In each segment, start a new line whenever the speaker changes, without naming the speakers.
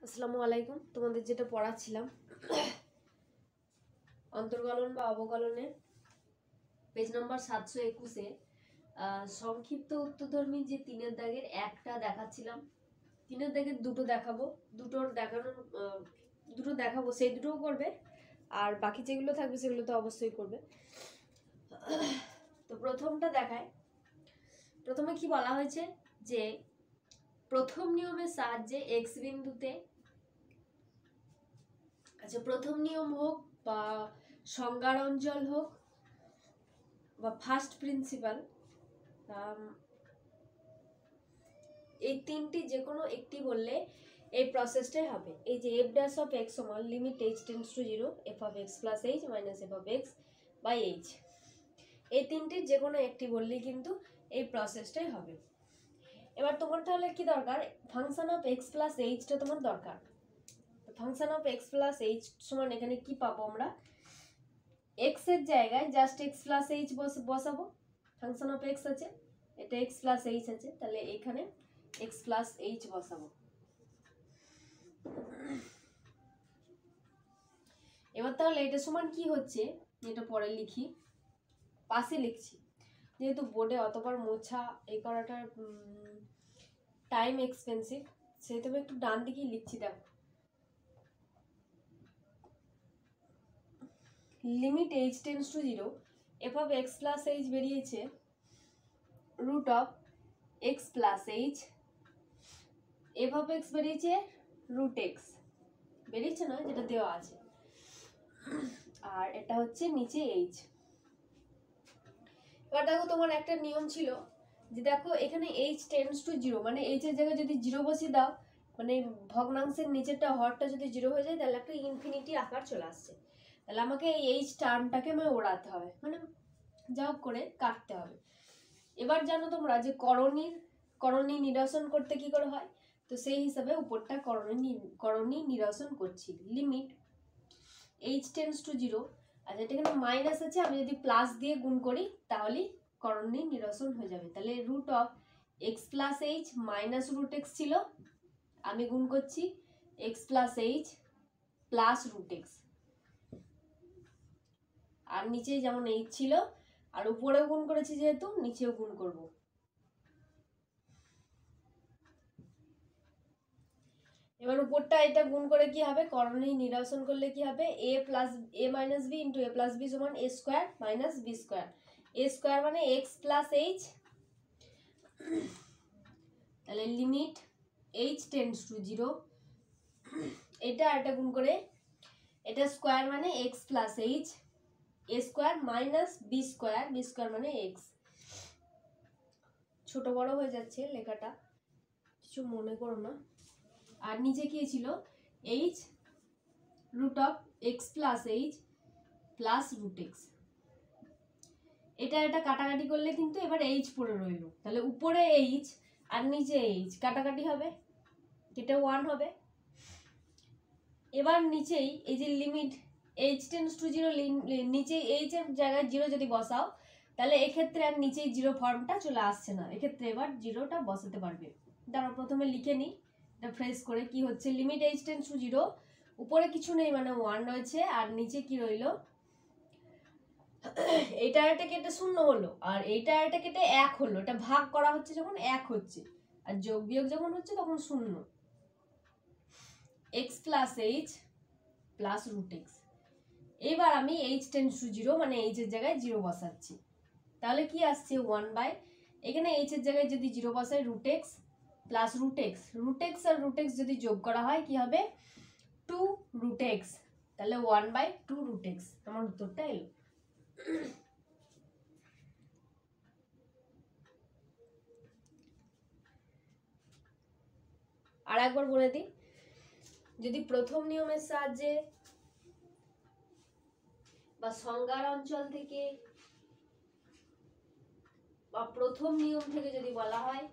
আসসালামু আলাইকুম। তোমাদের যেটা পড়াচ্ছিলাম অন্তর্কলন বা অবকলনে পেজ নম্বর 721-এ সংক্ষিপ্ত উত্তরধর্মী যে তিনের দাগের একটা দেখাচ্ছিলাম, তিনের দাগের দুটো দেখাবো, দুটো দেখাবো, সেই দুটোও করবে, আর বাকি যেগুলো থাকবে সেগুলো তো অবশ্যই করবে। তো প্রথমটা দেখায়। প্রথমে কি বলা হয়েছে যে প্রথম নিয়মের সাহায্যে এক্স বিন্দুতে, আচ্ছা প্রথম নিয়ম হোক বা সংজ্ঞার অঞ্চল হোক বা ফার্স্ট প্রিন্সিপাল, এই তিনটি যে কোনো একটি বললে এই প্রসেসটাই হবে। এই যে এফ ড্যাশ অফ এক্স সমান limit h tends to 0 f of x plus h minus f of x by h, এই তিনটির যে কোনো একটি বললেই কিন্তু এই প্রসেসটাই হবে। এবার তোমার তাহলে কি দরকার, ফাংশন অফ এক্স প্লাস এইচটা তোমার দরকার। Function of x plus H সমান এখানে কি পাবো আমরা, এক্স এর জায়গায় জাস্ট এক্স প্লাস এইচ বসাবো। ফাংশন অফ এক্স আছে, এটা এক্স প্লাস এইচ আছে, তাহলে এখানে এক্স প্লাস এইচ বসাবো। এবার তাহলে এটা সমান কি হচ্ছে, এটা পরে লিখি, পাশে লিখছি, যেহেতু বোর্ডে অতবার মোছা এই করাটা টাইম এক্সপেন্সিভ, সেহেতু আমি একটু ডান দিকেই লিখছি। দেখো limit h tends to 0 f of x plus h বেরিয়েছে root of x plus h, f of x বেরিয়েছে রুট এক্স, বেরিয়েছে না যেটা দেওয়া আছে, আর এটা হচ্ছে নিচে এইচ। এবার দেখো তোমার একটা নিয়ম ছিল যে দেখো এখানে এইচ টেন্স টু 0 মানে এইচ এর জায়গায় যদি 0 বসিয়ে দাও, মানে ভগ্নাংশের নিচেরটা হরটা যদি 0 হয়ে যায় তাহলে একটা ইনফিনিটি আকার চলে আসছে, তাহলে আমাকে এই এইচ টার্মটাকে মানে ওড়াতে হবে, মানে যা হোক করে কাটতে হবে। এবার জানো তোমরা যে করণী নিরসন করতে কি করে হয়, তো সেই হিসাবে উপরটা করণী নিরসন করছি। লিমিট এইচ টেন্স টু 0, আর যেটা এখানে মাইনাস আছে আমি যদি প্লাস দিয়ে গুণ করি তাহলে করণী নিরসন হয়ে যাবে। তাহলে root of x plus h minus root x ছিল, আমি গুণ করছি x plus h plus root x, আর নিচে যেমন এইচ ছিল আর উপরেও গুণ করেছি যেহেতু নিচেও গুণ করব। এবার উপরটা এটা গুণ করে কি হবে, করণী নিরসন করলে কি হবে, এ প্লাস এ মাইনাস বি ইন্টু এ প্লাস বি সমান এ স্কোয়ার মাইনাস বি স্কোয়ার, এ স্কোয়ার মানে এক্স প্লাস এইচ, তাহলে লিমিট এইচ টেন্স টু 0, এটা একটা গুণ করে এটা স্কোয়ার মানে এক্স প্লাস এইচ, এ স্কোয়ার মাইনাস বি স্কোয়ার মানে এক্স। ছোট বড় হয়ে যাচ্ছে লেখাটা, কিছু মনে করো না। আর নিচে কি ছিল, h root of x plus h plus root x, এটা কাটাকাটি করলে কিন্তু এবার এইচ পড়ে রইল, তাহলে উপরে এইচ আর নিচে এইচ কাটাকাটি হবে, এটা 1 হবে। এবার নিচেই এই যে লিমিট এইচ টেন্স টু 0, নিচে এইচ এর জায়গায় 0 যদি বসাও তাহলে এক্ষেত্রে আর নিচেই 0 ফর্মটা চলে আসছে না, এক্ষেত্রে এবার 0টা বসাতে পারবে। দাঁড়াও প্রথমে লিখে নিই এটা ফ্রেশ করে, কি হচ্ছে লিমিট এইচ টেন্স টু 0, উপরে কিছু নেই মানে 1 রয়েছে, আর নিচে কি রইল, এইটা একটা কেটে 0 হলো আর এইটা একটা কেটে 1 হলো, এটা ভাগ করা হচ্ছে যখন 1 হচ্ছে, আর যোগ বিয়োগ যখন হচ্ছে তখন 0, x plus h plus root x. এবার আমি এইচ টেন্স টু 0 মানে এইচ এর জায়গায় 0 বসাচ্ছি, তাহলে কি আসছে 1 বাই, এখানে এইচ এর জায়গায় যদি 0 বসাই root x plus root x, root x আর রুট এক্স যদি যোগ করা হয় কি হবে 2 রুট এক্স, তাহলে 1 বাই 2 রুট এক্স, আমার উত্তরটা এলো। আর একবার বলে দিই, যদি প্রথম নিয়মের সাহায্যে বা সংজ্ঞার অঞ্চল থেকে বা প্রথম নিয়ম থেকে যদি বলা হয়,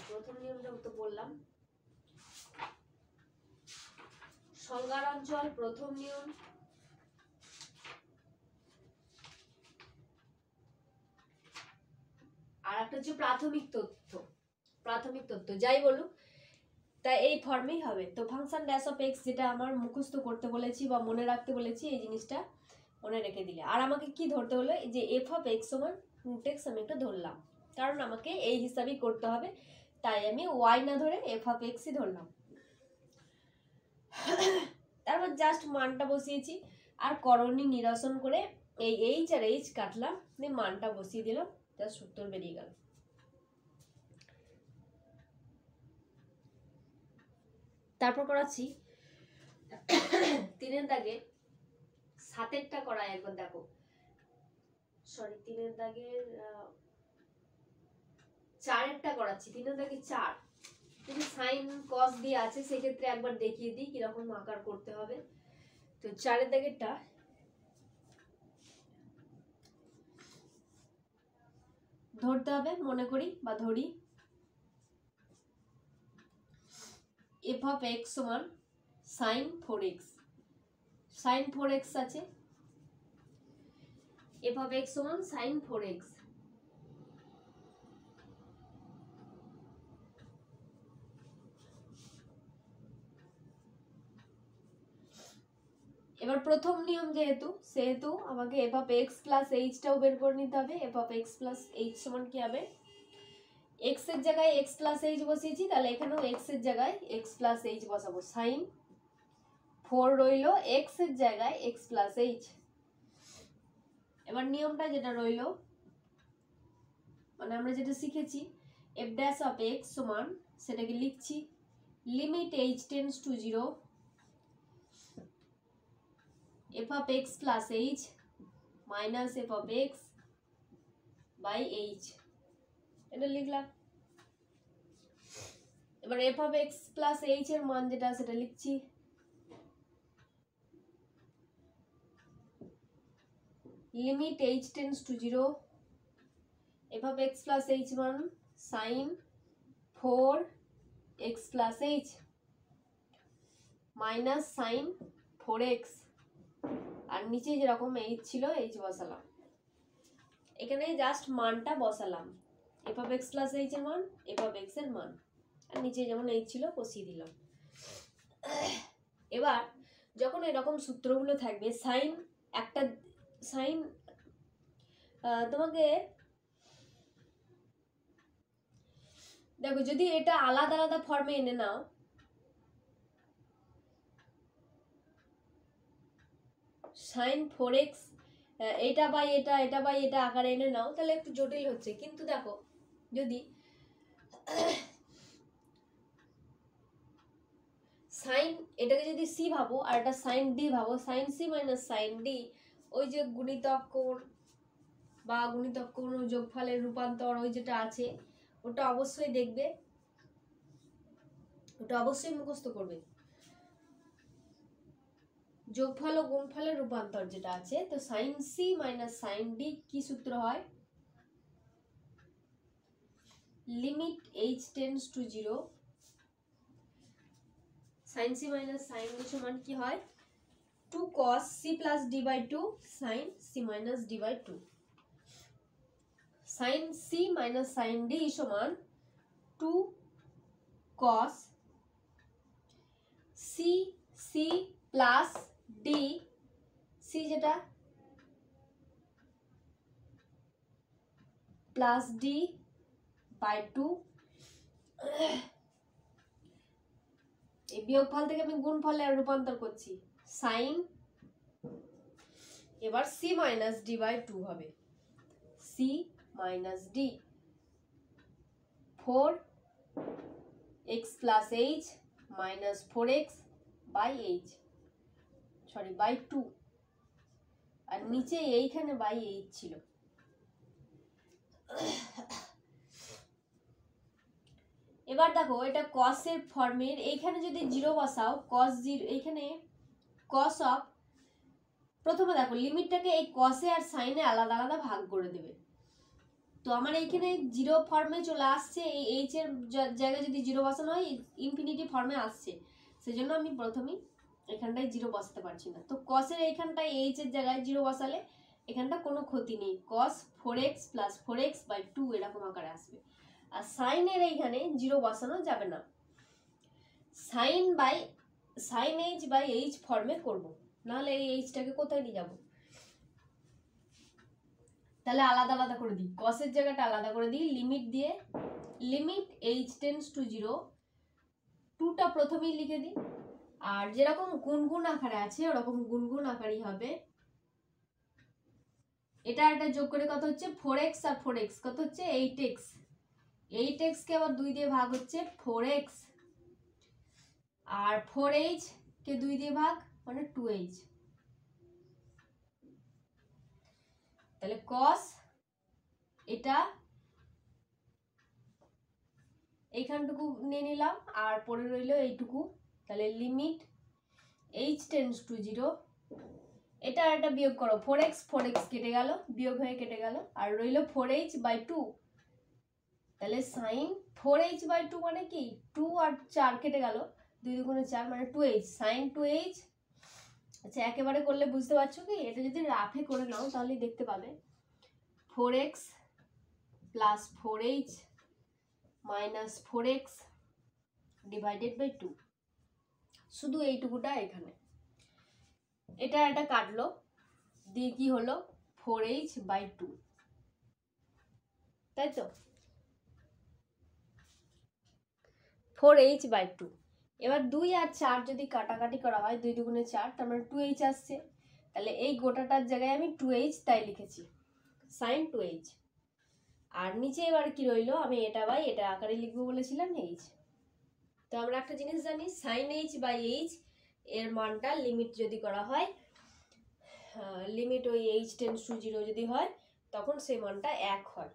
প্রথম নিয়মটা তো বললাম, সংজ্ঞার অঞ্চল প্রথম নিয়ম, আর একটা হচ্ছে প্রাথমিক তথ্য, যাই বলুক তাই এই ফর্মেই হবে। তো ফাংশন ড্যাশ অফ এক্স যেটা আমার মুখস্থ করতে বলেছি বা মনে রাখতে বলেছি, এই জিনিসটা মনে রেখে দিলে। আর আমাকে কি ধরতে হলো, যে এফ অফ এক্স সমান রুট এক্স আমি একটা ধরলাম, কারণ আমাকে এই হিসাবেই করতে হবে, তাই আমি ওয়াই না ধরে এফ অফ এক্সই ধরলাম। তারপর জাস্ট মানটা বসিয়েছি, আর করণী নিরসন করে এই এইচ আর এইচ কাটলাম, দিয়ে মানটা বসিয়ে দিলাম, জাস্ট উত্তর বেরিয়ে গেল। তারপর করাচ্ছি 3 এর দাগে 7এরটা করা, একবার দেখো, সরি 3 এর দাগের 4এরটা করাচ্ছি। 3 এর দাগে 4 যদি সাইন কস দিয়ে আছে, সেক্ষেত্রে একবার দেখিয়ে দিই কিরকম আকার করতে হবে। তো 4 এর দাগেরটা ধরতে হবে, মনে করি বা ধরি, এফ অফ এক্স সমান সাইন 4x, সাইন 4x আছে, এফ অফ এক্স সমান সাইন 4x। এবার প্রথম নিয়ম যেহেতু, সেহেতু আমাকে এফ অফ এক্স প্লাস এইচটাও বের করে নিতে হবে। F of x plus H সমান কি হবে, এক্স এর জায়গায় এক্স প্লাস এইচ বসিয়েছি, তাহলে এখানেও এক্স এর জায়গায় এক্স প্লাস এইচ বসাবো। সাইন 4 রইল এক্স এর জায়গায় এক্স প্লাস এইচ। এবার নিয়মটা যেটা রইল, মানে আমরা যেটা শিখেছি, এফ ড্যাশ অফ এক্স সমান, সেটাকে লিখছি limit h tends to 0 f of x plus h minus f of x by h, এটা লিখলাম। এবার f of x plus h এর মান যেটা, সেটা লিখছি limit h tends to 0 f of x plus h মান sine 4x plus h minus sine 4x, আর নিচে যেরকম এইচ ছিল এইচ বসালাম, এখানে জাস্ট মানটা বসালাম, F of x plus h এর মান, এফ অফ এক্স এর মান, আর নিচে যেমন এইচ ছিল বসিয়ে দিলাম। এবার যখন এরকম সূত্রগুলো থাকবে, সাইন একটা সাইন তোমাকে দেখো, যদি এটা আলাদা আলাদা ফর্মে এনে নাও, সাইন 4x এটা বাই এটা, এটা বাই এটা আকারে এনে নাও, তাহলে একটু জটিল হচ্ছে। কিন্তু দেখো, যদি সাইন এটাকে যদি সি ভাবো আর এটা সাইন ডি ভাবো, sine c minus sine d, ওই যে গুণিতক কোণ বা গুণিতক কোণ ও যোগফলের রূপান্তর, ওই যেটা আছে, ওটা অবশ্যই দেখবে, ওটা অবশ্যই মুখস্থ করবে। যোগফল ও গুণফলের রূপান্তর যেটা আছে, তো sine c minus sine d কি সূত্র হয়, limit h tends to 0 sine c minus sine d সমান কি হয়, 2 cos c plus d by 2 sine c minus d by 2। Sine c minus sine d সমান 2 cos c plus d, c যেটা plus d by 2, এই বিয়োগফল থেকে আমি গুণফলে রূপান্তর করছি, সাইন, এবার c মাইনাস d বাই 2 হবে, c minus d 4x plus h minus 4x by h, sorry by 2, আর নিচে এইখানে বাই h ছিল। এবার দেখো, এটা cos এর ফর্মের, এইখানে যদি 0 বসাও, cos 0, এইখানে cos অফ, প্রথমে দেখো লিমিটটাকে এই cos এ আর sin এ আলাদা আলাদা ভাগ করে দেবে। তো আমার এইখানে 0 ফর্মে চলে আসছে, এই h এর জায়গায় যদি 0 বসানো হয় ইনফিনিটি ফর্মে আসছে, সেজন্য আমি প্রথমেই এখানটায় 0 বসাতে পারছি না। তো cos এর এইখানটায় h এর জায়গায় 0 বসালে এখানটা কোনো ক্ষতি নেই, cos 4x plus 4x by 2 এরকম আকারে আসবে। আর সাইনের এইখানে 0 বসানো যাবে না, সাইন এইচ বাই এইচ ফর্মে করব, নাহলে এই এইচটাকে কোথায় নিয়ে যাব। তাহলে আলাদা আলাদা করে দিই, কসের জায়গাটা আলাদা করে দিই, লিমিট দিয়ে limit h tends two zero, টুটা প্রথমেই লিখে দিই, আর যেরকম গুনগুন আকারে আছে ওরকম গুনগুন আকারই হবে। এটা একটা যোগ করে কত হচ্ছে 4x আর 4x কত হচ্ছে 8x, 8x কে আবার 2 দিয়ে ভাগ হচ্ছে 4x, আর 4h কে 2 দিয়ে ভাগ মানে 2h। তাহলে cos এটা এইখানটুকু নিয়ে নিলাম আর পরে রইল এইটুকু। তাহলে limit h tends to zero, এটা একটা বিয়োগ করো, 4x 4x কেটে গেল, বিয়োগ হয়ে কেটে গেল, আর রইল 4h বাই 2। তাহলে সাইন 4h বাই 2 মানে কি 2 আর 4 কেটে গেল, 2 দুগুণে 4 মানে 2h, সাইন 2h। আচ্ছা একেবারে করলে বুঝতে পারছো কি, এটা যদি রাফে করে নাও তাহলে দেখতে পাবে 4x plus 4h minus 4x divided by 2, শুধু এইটুকুটা এখানে। এটা একটা কাটলো, দিয়ে কি হলো 4h বাই 2, তাই তো 4h বাই 2। এবার 2 আর 4 যদি কাটাকাটি করা হয়, 2 দুগুণে 4 তার মানে 2h আসছে। তাহলে এই গোটাটার জায়গায় আমি 2h তাই লিখেছি, সাইন 2h। আর নিচে এবার কি রইলো, আমি এটা বাই এটা আকারে লিখবো বলেছিলাম h। তো আমরা একটা জিনিস জানি, সাইন h বাই h এর মানটা লিমিট যদি করা হয়, লিমিট ওই h টেন্স টু জিরো যদি হয় তখন সেই মানটা 1 হয়।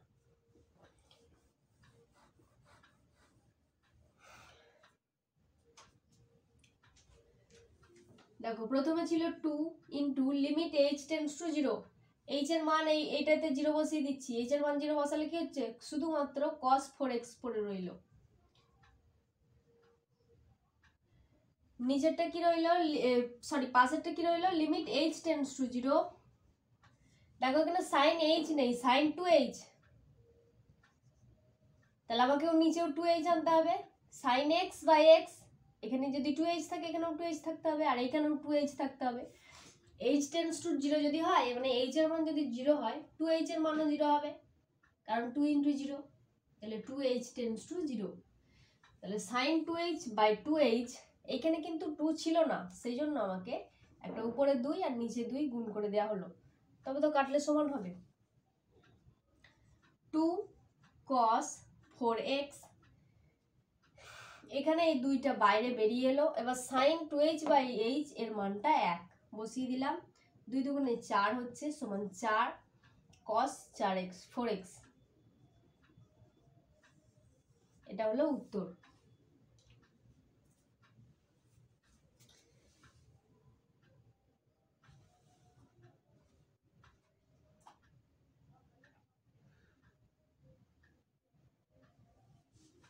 দেখো প্রথমে ছিল 2 into limit h tends to zero, h এর মান এইটাতে 0 বসিয়ে দিচ্ছি, h এর মান 0 বসালে কি হচ্ছে শুধুমাত্র cos 4x পড়ে রইল। নিচেরটা কি রইল, সরি পাশেরটা কি রইল, limit h tends to zero. দেখো এখানে সাইন h নেই, সাইন 2h, তাহলে আমাকেও নিচেও 2h আনতে হবে, সাইন x বাই x, এখানে যদি 2h থাকে এখানেও 2h থাকতে হবে, আর এখানেও 2h থাকতে হবে। h টেন্স টু জিরো যদি হয়, মানে h এর মান যদি 0 হয় 2h এর মানও 0 হবে, কারণ 2 ইন্টু 0, তাহলে 2h টেন্স টু জিরো। তাহলে সাইন 2h বাই 2h, এখানে কিন্তু 2 ছিল না, সেই জন্য আমাকে একটা উপরে 2 আর নিচে 2 গুণ করে দেওয়া হলো, তবে তো কাটলে সমান হবে। 2 cos 4x, এখানে এই 2টা বাইরে বেরিয়ে এলো। এবার সাইন 2h বাই h এর মানটা 1 বসিয়ে দিলাম, 2 দুগুণে 4 হচ্ছে সমান 4 cos 4x 4x, এটা হলো উত্তর।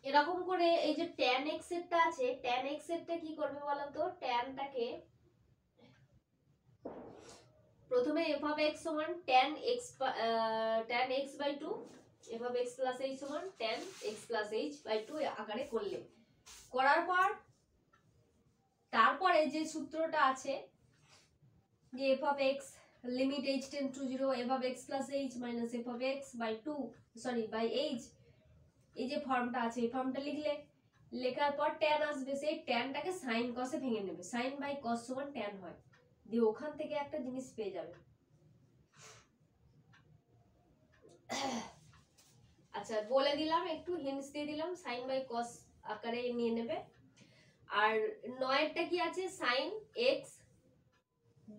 এরকম করে এই যে tan x এরটা আছে, tan x এরটা কি করবে বলতো, tanটাকে প্রথমে f of x সমান tan x by 2, f of x plus h সমান tan x plus h by 2 আকারে করলে, করার পর তারপরে যে সূত্রটা আছে যে f of x limit h tend to 0, f of x plus h minus f of x by 2 sorry by h, এই যে ফর্মটা আছে এই ফর্মটা লিখলে, লেখার পর tan আসবে, সেই tanটাকে sin cos এ ভেঙে নেবে, sin বাই cos সমান tan হয়, দিয়ে ওখান থেকে একটা জিনিস পেয়ে যাবে। আচ্ছা বলে দিলাম, একটু হিন্টস দিয়ে দিলাম, sin বাই cos আকারে নিয়ে নেবে। আর 9এরটা কি আছে, sin x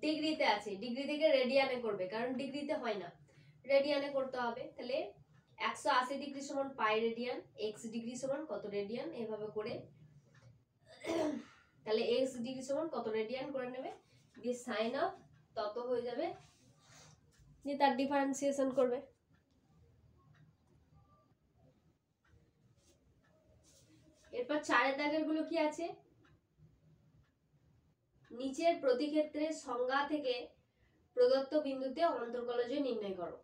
ডিগ্রিতে আছে, ডিগ্রি থেকে রেডিয়ানে করবে, কারণ ডিগ্রিতে হয় না, রেডিয়ানে করতে হবে। তাহলে 180 ডিগ্রি সমান পাই রেডিয়ান, x ডিগ্রি সমান কত রেডিয়ান, এভাবে করে তাহলে x ডিগ্রি সমান কত রেডিয়ান করে নেবে, দিয়ে সাইন অফ তত হয়ে যাবে, দিয়ে তার ডিফারেন্সিয়েশন করবে। এরপর 4 দাগের গুলো কি আছে, নিচের প্রতিক্ষেত্রের সংজ্ঞা থেকে প্রদত্ত বিন্দুতে অন্তর্কলজ নির্ণয় করো।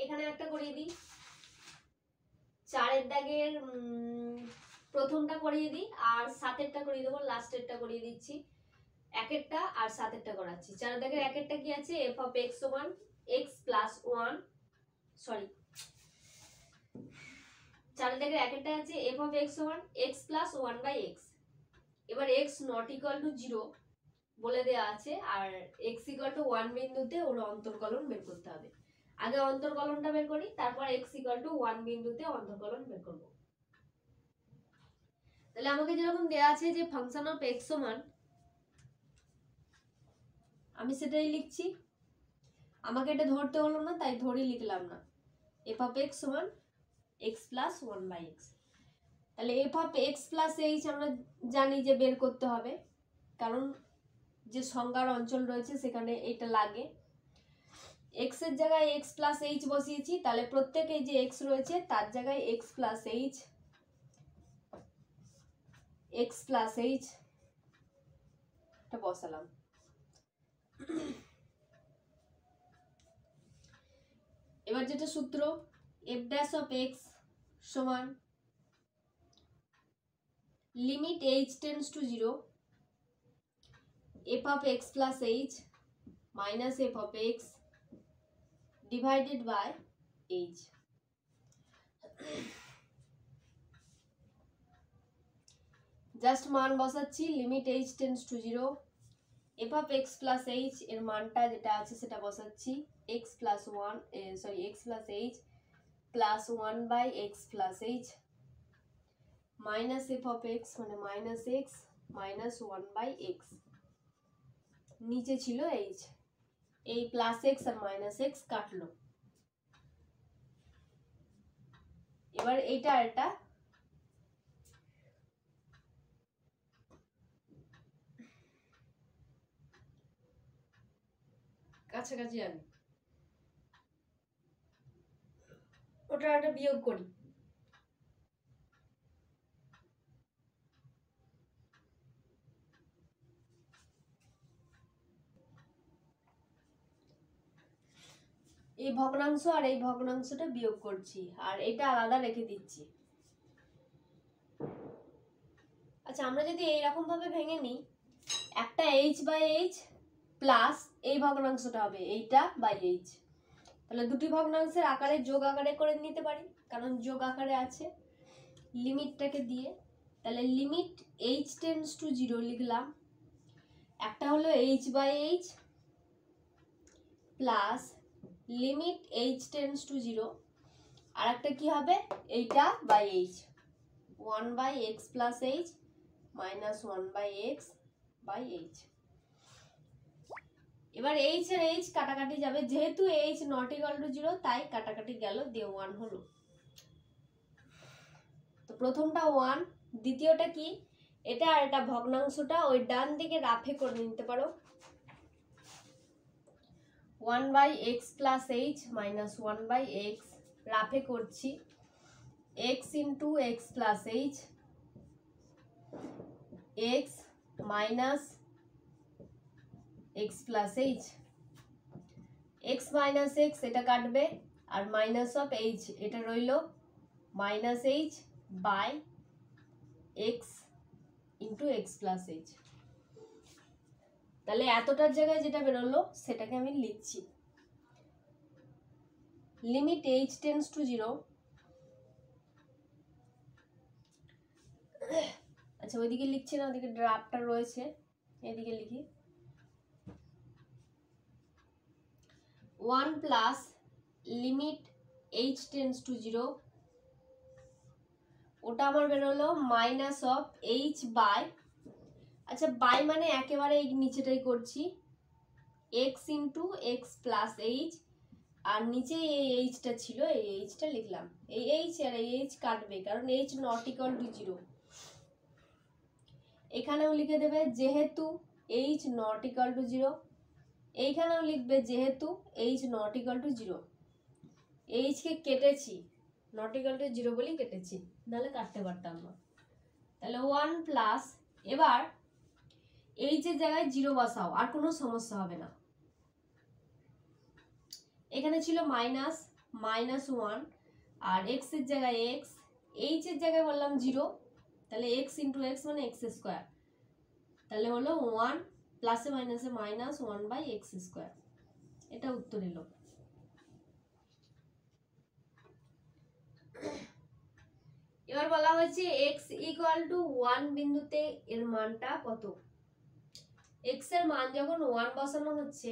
এখানে একটা করিয়ে দিই, 4 দাগের প্রথমটা করিয়ে দিই আর 7 করিয়ে দেবো, লাস্টেরটা করিয়ে দিচ্ছি। 1 আর 7 করাচ্ছি। 4 দাগের 1 কি আছে, f of x সমান x plus 1, সরি 4 দাগের 1 আছে f of x সমান x plus 1 by x। এবার x not equal to 0 বলে দেওয়া আছে, আর x equal to 1 বিন্দুতে ওর অন্তর্কলন বের করতে হবে। আগে অন্তর্কলনটা বের করি, তারপর x equal to 1 বিন্দুতে অন্তর্কলন বের করব। তাহলে আমাকে যেরকম দেওয়া আছে যে ফাংশন অফ x সমান, আমি সেটাই লিখছি, আমাকে এটা ধরতে হলো না তাই ধরে লিখলাম না। f of x সমান x plus 1 by x। তাহলে f of x plus h আমরা জানি যে বের করতে হবে, কারণ যে সংজ্ঞার অঞ্চল রয়েছে সেখানে এটা লাগে। x এর জায়গায় x plus h বসিয়েছি, তাহলে প্রত্যেক এই যে x রয়েছে তার জায়গায় x plus h এটা বসালাম। এবার যেটা সূত্র, f dash of x সমান limit h tends to 0 f of x plus h minus f of x divided by h। Just মান বসাচ্ছি, limit h tends to 0 f of x plus h এর মানটা যেটা আছে সেটা বসাচ্ছি, x plus 1 x plus h plus 1 by x plus h minus f of x মানে minus x minus 1 by x, নিচে ছিল h, এই প্লাস x আর মাইনাস x কাটলো। এবার এইটা এটা কাছাকাছি আনি, ওটা একটা বিয়োগ করি। এই ভগ্নাংশ আর এই ভগ্নাংশটা বিয়োগ করছি, আর এটা আলাদা রেখে দিচ্ছি। আচ্ছা, আমরা যদি এইরকম ভাবে ভেঙে নিই, একটা h বাই h প্লাস এই ভগ্নাংশটা হবে এইটা বাই h, তাহলে দুটি ভগ্নাংশের আকারে যোগ আকারে করে নিতে পারি, কারণ যোগ আকারে আছে লিমিটটাকে দিয়ে। তাহলে লিমিট h টেন্ডস টু 0 লিখলাম, একটা হলো h by h plus limit h tends to 0, আর একটা কি হবে এইটা by h, 1 by x plus h minus 1 by x by h। এবার h আর h কাটাকাটি যাবে, যেহেতু h নট ইকুয়াল টু 0 তাই কাটাকাটি গেল, দিয়ে 1 হলো। তো প্রথমটা 1, দ্বিতীয়টা কি, এটা আর এটা ভগ্নাংশটা ওই ডান দিকে রাফে করে নিতে পারো, 1 by x plus h minus 1 by x রাফে করছি, x into x plus h x minus x plus h, x minus x এটা কাটবে, আর মাইনাস অফ h এটা রইল minus h by x into x plus h। তাহলে এতটার জায়গায় যেটা বেরোলো সেটাকে আমি লিখছি, লিমিট h টেন্ডস টু 0। আচ্ছা, ওইদিকে লিখছি না, ওইদিকে ড্রাফটটা রয়েছে, এদিকে লিখি, 1 plus limit h tends to 0, ওটা আমার বেরোলো মাইনাস অফ h বাই, আচ্ছা বাই মানে একেবারে এই নিচেটাই করছি, x into x plus h, আর নিচে এই এইচটা ছিল, এই এইচটা লিখলাম, এই এইচ আর এই এইচ কাটবে কারণ h নট ইকুয়াল টু 0। এখানেও লিখে দেবে যেহেতু h নট ইকুয়াল টু 0, এইখানেও লিখবে যেহেতু h not equal to 0। h কে কেটেছি, নট ইকুয়াল টু 0 বলেই কেটেছি, নাহলে কাটতে পারতাম না। তাহলে 1 প্লাস, এবার h এর জায়গায় 0 বসাও, আর কোনো সমস্যা হবে না। এখানে ছিল মাইনাস, -1 আর x এর জায়গায় x, h এর জায়গায় বললাম 0, তাহলে x ইন্টু x মানে x স্কোয়ার, তাহলে হলো 1 প্লাসে মাইনাসে -1/x²। এটা উত্তর এলো। এবার বলা হয়েছে x = 1 বিন্দুতে এর মানটা কত। x এর মান যখন 1 বসানো হচ্ছে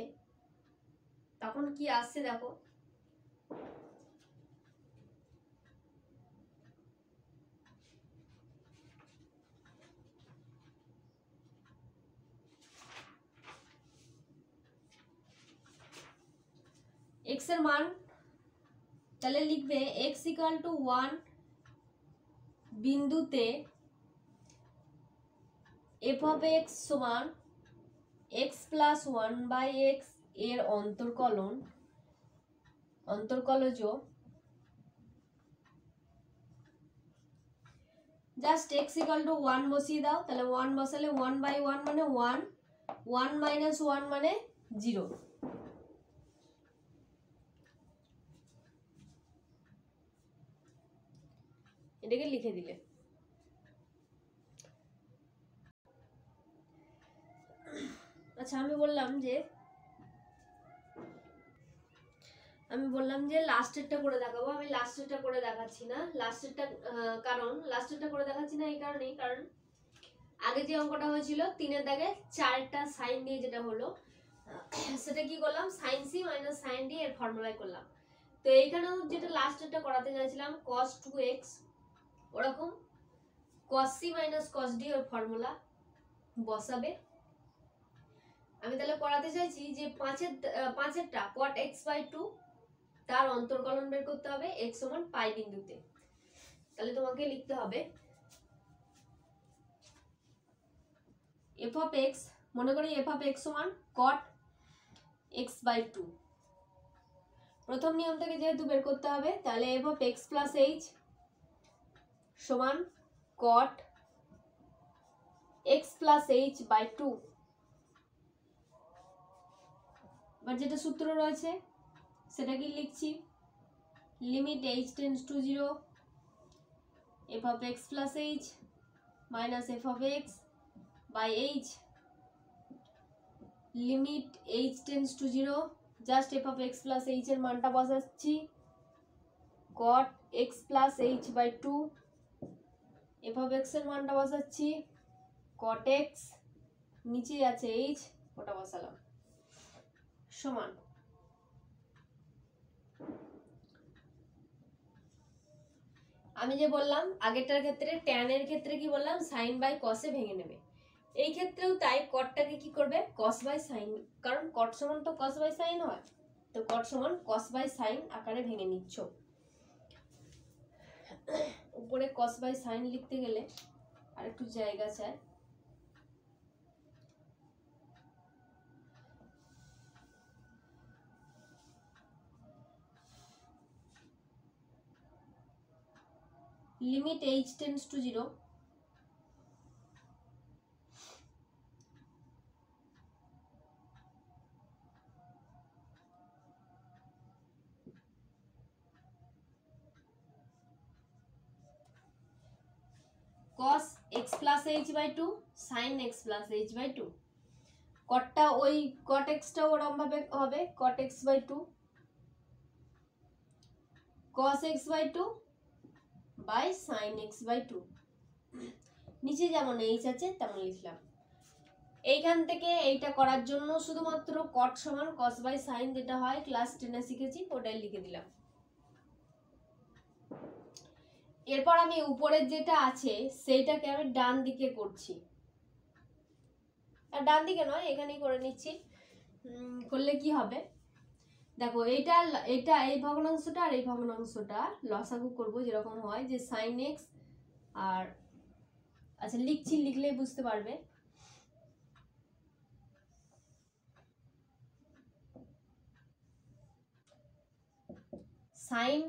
তখন কি আসছে দেখো, x এর মান তাহলে লিখবে x = 1 বিন্দুতে f of x সমান x + 1/x এর অন্তর্কলজ জাস্ট x = 1 বসিয়ে দাও, তাহলে 1 বসালে 1/1 মানে 1, 1 - 1 মানে 0। এটাকে লিখে দিলে। আচ্ছা আমি বললাম যে লাস্টেরটা করে দেখাবো। আমি লাস্টেরটা করে দেখাচ্ছি না, লাস্টেরটা করে দেখাচ্ছি না এই কারণেই, কারণ আগে যে অঙ্কটা হয়েছিল 3-এর দাগে 4টা সাইন দিয়ে যেটা হলো সেটা কি করলাম, sin c - sin d এর ফর্মুলায় করলাম। তো এইখানেও যেটা লাস্টেরটা করাতে চাইছিলাম cos 2x, ওরকম cos c - cos d এর ফর্মুলা বসাবে। আমি তাহলে করাতে চাইছি যে 5এরটা cot x/2 তার অন্তর্কলন বের করতে হবে x সমান পাই বিন্দুতে। তাহলে তোমাকে লিখতে হবে f of x, মনে করি f of x সমান cot x/2। প্রথম নিয়ম থেকে যেহেতু বের করতে হবে, তাহলে f of x plus h সমান cot x plus h/2। এবার যেটা সূত্র রয়েছে সেটা কি লিখছি, limit h tends to 0 f of x plus h minus f of x by h, limit h tends to 0 just f of x plus h এর মানটা বসাচ্ছি, cot x plus h/2, f of x এর মানটা বসাচ্ছি cot x, নিচে আছে h, ওটা বসালাম, সমান আমি যে বললাম আগেরটার ক্ষেত্রে tan এর ক্ষেত্রে কি বললাম sin/cos এ ভেঙে নেবে, এই ক্ষেত্রেও তাই cotটাকে কি করবে cos/sin, কারণ cot সমান তো cos/sin হয়, তো cot সমান cos/sin আকারে ভেঙে নিচ্ছ। উপরে cos/sin লিখতে গেলে আর একটু জায়গা চাই, limit h tends to 0 cos x plus h/2 sin x plus h/2, কটটা ওই cot x টা ওরকম ভাবে হবে cot x/2 cos x/2 by sin x/2, নিচে যেমন h আছে তেমন লিখলাম। এইখান থেকে এইটা করার জন্য শুধুমাত্র cot সমান cos/sin যেটা হয় ক্লাস 10 এ শিখেছি ওটাই লিখে দিলাম। এরপর আমি উপরের যেটা আছে সেইটাকে আমি ডান দিকে করছি, আর ডান দিকে নয় এখানেই করে নিচ্ছি। করলে কি হবে দেখো, এটা এই ভগ্নাংশটা আর এই ভগ্নাংশটা লসাগু করব, যেরকম হয় যে sin x আর, আচ্ছা লিখছি, লিখলেই বুঝতে পারবে। sin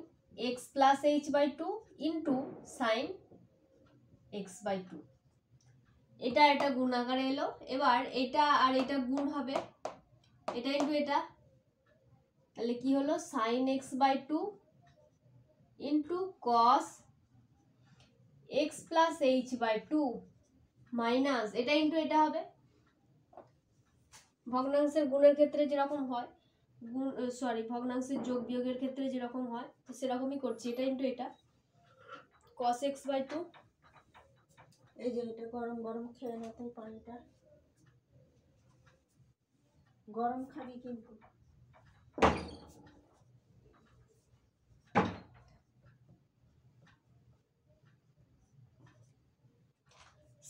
x plus h/2 into sin x/2, এটা গুণ আকারে এলো। এবার এটা আর এটা গুণ হবে, এটা ইন্টু এটা, তাহলে কি হলো sin x/2 into cos x plus h by two minus এটা ইন্টু এটা হবে, ভগ্নাংশের গুণের ক্ষেত্রে যেরকম হয়, ভগ্নাংশের যোগ বিয়োগের ক্ষেত্রে যেরকম হয় তো সেরকমই করছি, এটা ইন্টু এটা cos x বাই টু।
এই যে এটা গরম গরম খেয়ে না, তাই পানিটা গরম খাবি কিন্তু।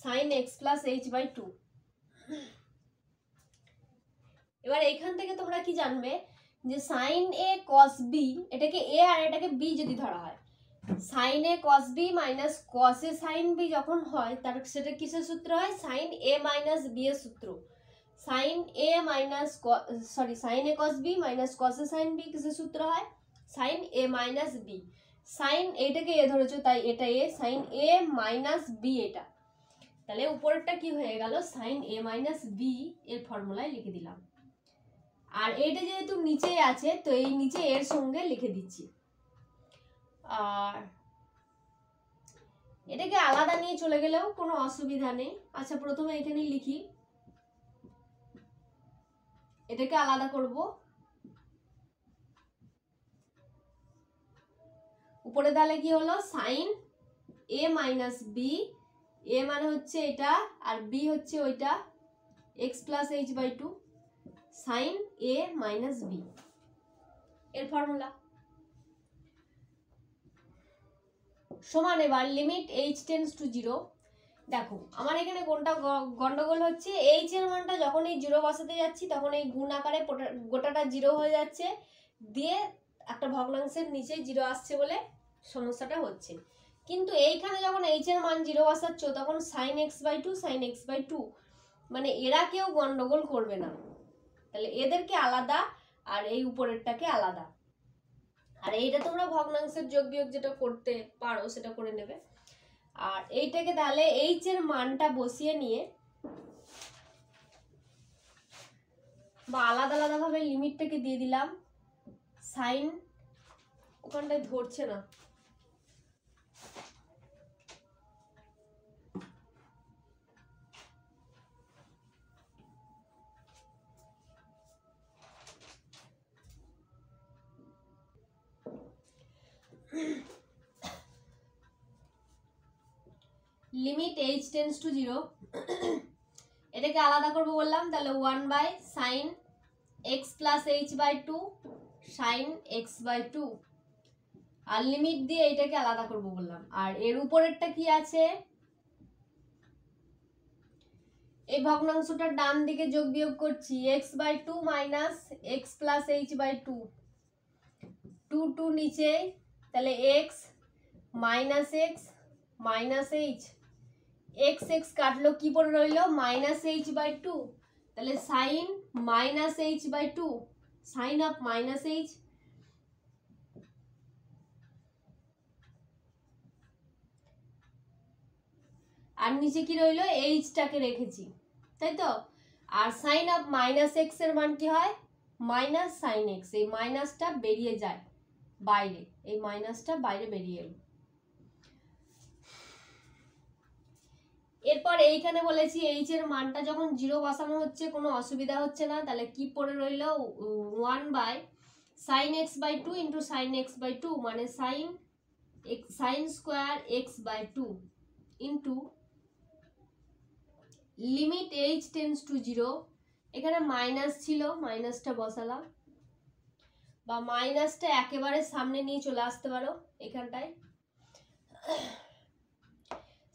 sin x plus h by two. এবার এখান থেকে তোমরা কি জানবে যে sin a cos b, এটাকে a আর এটাকে b যদি ধরা হয়, sin a cos b minus cos a sin b যখন হয় তার সেটা কিসের সূত্র হয়, sin a মাইনাস b এর সূত্র। sin a minus sin a cos b minus cos a sin b কিসের সূত্র হয়, sin a minus b। sin এটাকে a ধরেছো তাই এটা a, sin a minus b এটা, তাহলে উপরেরটা কি হয়ে গেল, sin a মাইনাস b এর ফর্মুলায় লিখে দিলাম। আর এইটা যেহেতু নিচে আছে তো এই নিচে এর সঙ্গে লিখে দিচ্ছি। আর এটাকে আলাদা নিয়ে চলে গেলেও কোনো অসুবিধা নেই। আচ্ছা প্রথমে এখানে লিখি, এটাকে আলাদা করব, উপরে তাহলে কি হলো sin a minus b, a মানে হচ্ছে এটা আর b হচ্ছে ওইটা, x plus h by two sin a minus b এর ফর্মুলা সমান। এবার লিমিট h টেন্ডস টু 0। দেখো আমার এখানে কোনটা গন্ডগোল হচ্ছে, h এর মানটা যখন এই 0 বসাতে যাচ্ছি তখন এই গুণ আকারে গোটাটা 0 হয়ে যাচ্ছে, দিয়ে একটা ভগ্নাংশের নিচে 0 আসছে বলে সমস্যাটা হচ্ছে। কিন্তু এইখানে যখন h এর মান 0 বসাচ্ছ তখন sin x by two sin x by two, মানে এরা কেউ গন্ডগোল করবে না, তাহলে এদেরকে আলাদা আর এই উপরেরটাকে আলাদা। আর এইটা তোমরা ভগ্নাংশের যোগ বিয়োগ যেটা করতে পারো সেটা করে নেবে। আর এইটাকে তাহলে h এর মানটা বসিয়ে নিয়ে বা আলাদা আলাদা ভাবে লিমিটটাকে দিয়ে দিলাম, সাইন ওখানটায় ধরছে না, লিমিট h টেন্ডস টু 0, এটাকে আলাদা করবো বললাম, তাহলে 1 by sine x plus h by two sine x by two, আর লিমিট দিয়ে এটাকে আলাদা করবো বললাম। আর এর উপরেরটা কি আছে, এই ভগ্নাংশটার ডান দিকে যোগ বিয়োগ করছি, x by two minus x plus h by two, two two নিচে, তাহলে x minus x minus h, x x কাটলো কি পড়ে রইলো মাইনাস এইচ বাই টু, তাহলে sine minus h by two, sine of minus h, আর নিচে কি রইলো এইচটাকে রেখেছি তাই তো। আর সাইন অফ মাইনাস এক্স এর মান কি হয়, মাইনাস সাইন এক্স, এই মাইনাসটা বেরিয়ে যায় বাইরে, এই মাইনাসটা বাইরে বেরিয়ে এলো। এরপর এইখানে বলেছি এইচ এর মানটা যখন 0 বসানো হচ্ছে কোনো অসুবিধা হচ্ছে না, তাহলে কি পড়ে রইলো 1 by sine x by two into sine x by two, মানে sine square x by two into limit h tends to 0, এখানে মাইনাস ছিল মাইনাসটা বসালাম, বা মাইনাসটা একেবারে সামনে নিয়ে চলে আসতে পারো এখানটায়,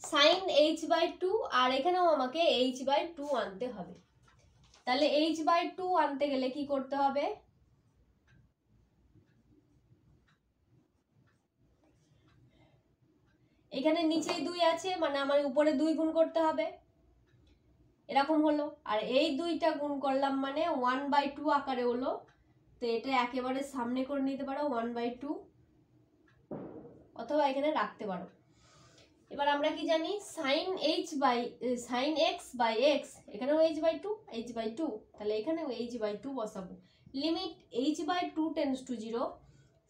সাইন h বাই টু, আর এখানেও আমাকে h বাই টু আনতে হবে। তাহলে h বাই টু আনতে গেলে কি করতে হবে, এখানে নিচেই 2 আছে মানে আমার উপরে 2 গুণ করতে হবে, এরকম হলো। আর এই 2টা গুণ করলাম মানে 1 বাই টু আকারে হলো, তো এটা একেবারে সামনে করে নিতে পারো 1 বাই টু, অথবা এখানে রাখতে পারো। এবার আমরা কি জানি সাইন এক্স বাই এক্স, এখানেও h বাই টু, তাহলে এখানেও h বাই টু বসাবো। Limit h by two tends to 0,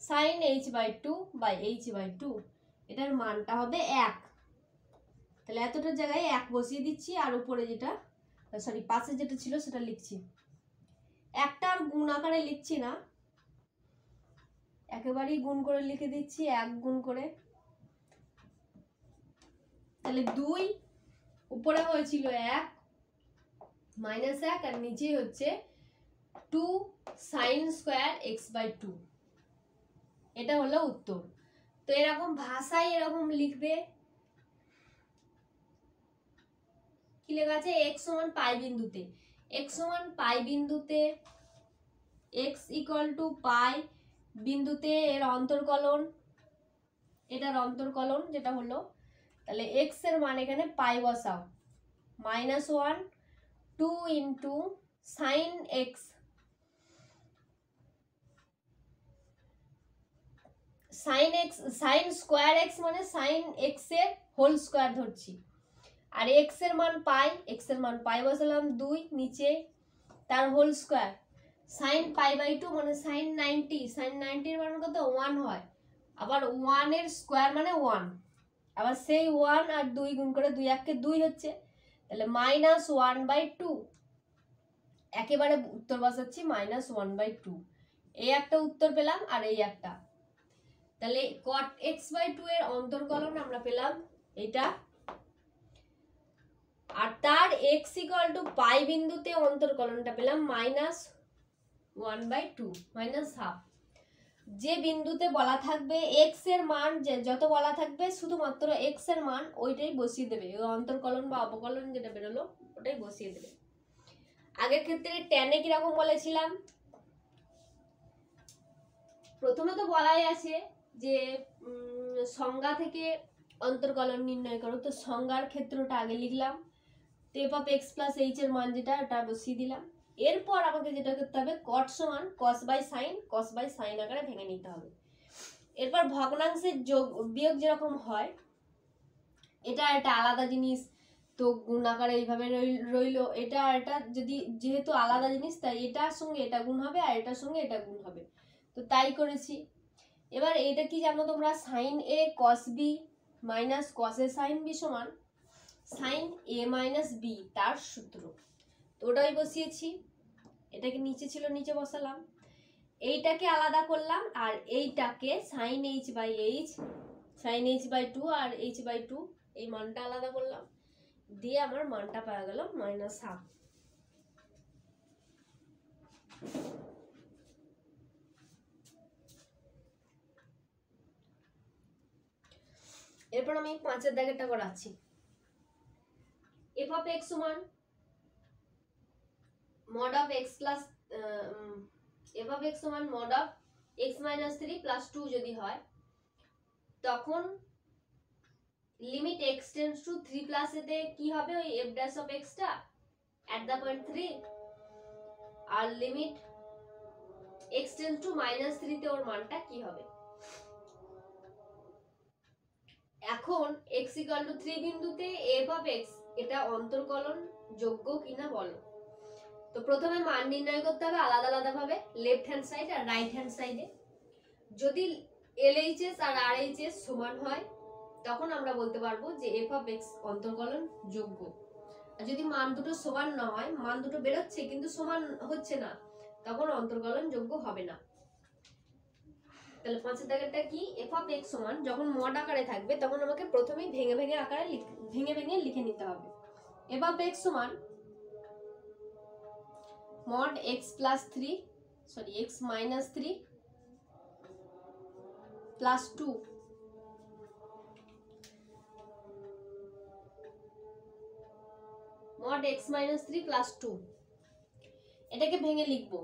sine h/2/h/2, এটার মানটা হবে 1। তাহলে এতটার জায়গায় 1 বসিয়ে দিচ্ছি, আর উপরে যেটা সরি পাশে যেটা ছিল সেটা লিখছি। একটা আর গুণ আকারে লিখছি না, একেবারেই গুণ করে লিখে দিচ্ছি, 1 গুণ করে। তাহলে 2 উপরে হয়েছিল 1 -1, আর নিচে হচ্ছে 2 sin স্কয়ার x/2। এটা হলো উত্তর। তো এরকম ভাষায় এরকম লিখবে। কি লেখা আছে? x সমান পাই বিন্দুতে, x সমান পাই বিন্দুতে, x ইকুয়াল টু পাই বিন্দুতে এর অন্তর্কলন, এটার অন্তর্কলন যেটা হলো, তাহলে x এর মান এখানে পাই বসাও, -1 2 into sine x, sign square x মানে সাইন এক্স এর হোল স্কোয়ার ধরছি, আর এক্স এর মান পাই, এক্স এর মান পাই বসালাম 2, নিচে তার হোল স্কোয়ার, সাইন পাই/2 মানে সাইন 90, সাইন 90 এর মান কত? 1 হয়, আবার 1 এর স্কোয়ার মানে 1, আবার সেই 1 আর 2 গুণ করে 2 1 2 হচ্ছে, তাহলে -1/2। একেবারে উত্তর বসাচ্ছি -1/2। এই একটা উত্তর পেলাম, আর এই একটা। তাহলে cot x/2 এর অন্তর্কলন আমরা পেলাম এটা, আর তার x ইকুয়াল টু পাই বিন্দুতে অন্তর্কলনটা পেলাম -1/2 -1/2। যে বিন্দুতে বলা থাকবে x এর মান, যে যত বলা থাকবে শুধুমাত্র x এর মান ওইটাই বসিয়ে দেবে, ওই অন্তর্কলন বা অবকলন যেটা বেরোলো ওটাই বসিয়ে দেবে। আগের ক্ষেত্রে ট্যানে কিরকম বলেছিলাম, প্রথমে তো বলাই আছে যে সংজ্ঞা থেকে অন্তর্কলন নির্ণয় করো, তো সংজ্ঞার ক্ষেত্রটা আগে লিখলাম, f of x plus h এর মান যেটা ওটা বসিয়ে দিলাম। এরপর আমাকে যেটা করতে হবে, cot সমান cos by sin আকারে ভেঙে নিতে হবে। এরপর ভগ্নাংশের যোগ বিয়োগ যেরকম হয়, এটা একটা আলাদা জিনিস, তো গুণ আকারে এইভাবে রইলো, এটা যদি যেহেতু আলাদা জিনিস তাই এটার সঙ্গে এটা গুণ হবে, আর এটার সঙ্গে এটা গুণ হবে, তো তাই করেছি। এবার এটা কি জানো তোমরা, সাইন এ কস বি মাইনাস কস এ সাইন বি সমান সাইন এ মাইনাস বি, তার সূত্র, তো ওটাই বসিয়েছি। এটাকে নিচে ছিল, নিচে বসালাম, এইটাকে আলাদা করলাম, আর এইটাকে সাইন h/h, সাইন h/2 আর h/2 এই মানটা আলাদা করলাম, দিয়ে আমার মানটা পাওয়া গেল -1/2। এরপর আমি 5-এর দাগেরটা করাচ্ছি। f of x সমান mod of x plus f of x সমান mod of x minus 3 plus 2 যদি হয়, তখন limit x tends to 3 plus এতে কি হবে, ওই f dash of x টা at the point 3, আর লিমিট x টেন্ডস টু -3 তে ওর মানটা কি হবে। এখন x equal to 3 বিন্দুতে f of x এটা অন্তর্কলন যোগ্য কিনা বলো। তো প্রথমে মান নির্ণয় করতে হবে আলাদা আলাদা ভাবে, লেফট হ্যান্ড সাইড আর রাইট হ্যান্ড সাইডে। যদি LHS আর RHS সমান হয় তখন আমরা বলতে পারবো যে f of x অন্তর্কলন যোগ্য। আর যদি মান দুটো সমান না হয়, মান দুটো বেরোচ্ছে কিন্তু সমান হচ্ছে না, তখন অন্তর্কলন যোগ্য হবে না। তাহলে 5-এর দাগেরটা কি, f of x সমান যখন মড আকারে থাকবে তখন আমাকে প্রথমেই ভেঙে ভেঙে আকারে ভেঙে লিখে নিতে হবে। f of x সমান mod x plus 3 sorry x minus 3 plus 2 mod x minus 3 plus 2, এটাকে ভেঙে লিখবো।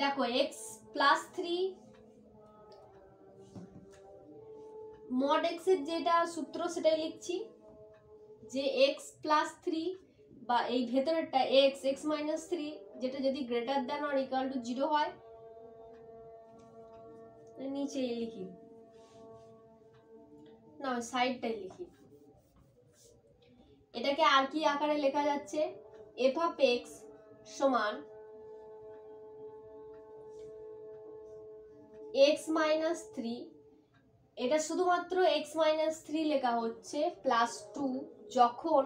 দেখো x plus 3 mod x এর যেটা সূত্র সেটাই লিখছি, যে x plus 3 বা এই ভেতরেরটা x minus 3 যেটা যদি greater than or equal two 0 হয়, নিচে লিখি না, সাইডটাই লিখি। এটাকে আর কি আকারে লেখা যাচ্ছে, f of x সমান এক্স মাইনাস থ্রি, এটা শুধুমাত্র এক্স মাইনাস থ্রি লেখা হচ্ছে প্লাস টু যখন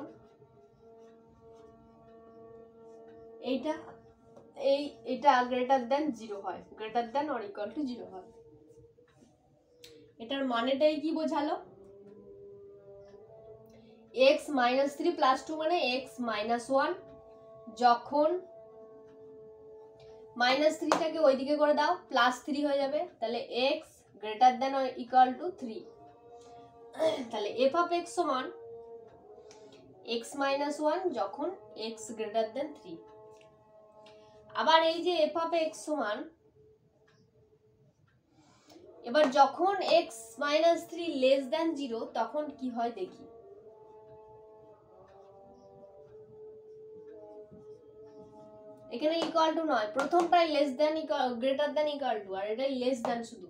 এটা গ্রেটার দেন জিরো হয়, greater than or equal to zero হয়। এটার মানেটাই কি বোঝালো? X minus three plus two মানে এক্স মাইনাস ওয়ান, যখন মাইনাস থ্রিটাকে ওইদিকে করে দাও প্লাস থ্রি হয়ে যাবে, তাহলে x greater than or equal to three. তাহলে এফ অফ এক্স সমান এক্স মাইনাস ওয়ান যখন এক্স গ্রেটার দেন থ্রি। আবার এই যে এফ অফ এক্স সমান, এবার যখন x minus three less than zero তখন কি হয় দেখি। এখানে ইকুয়াল টু নয়, প্রথমটাই less than greater than equal to, আর এটাই লেস দেন, শুধু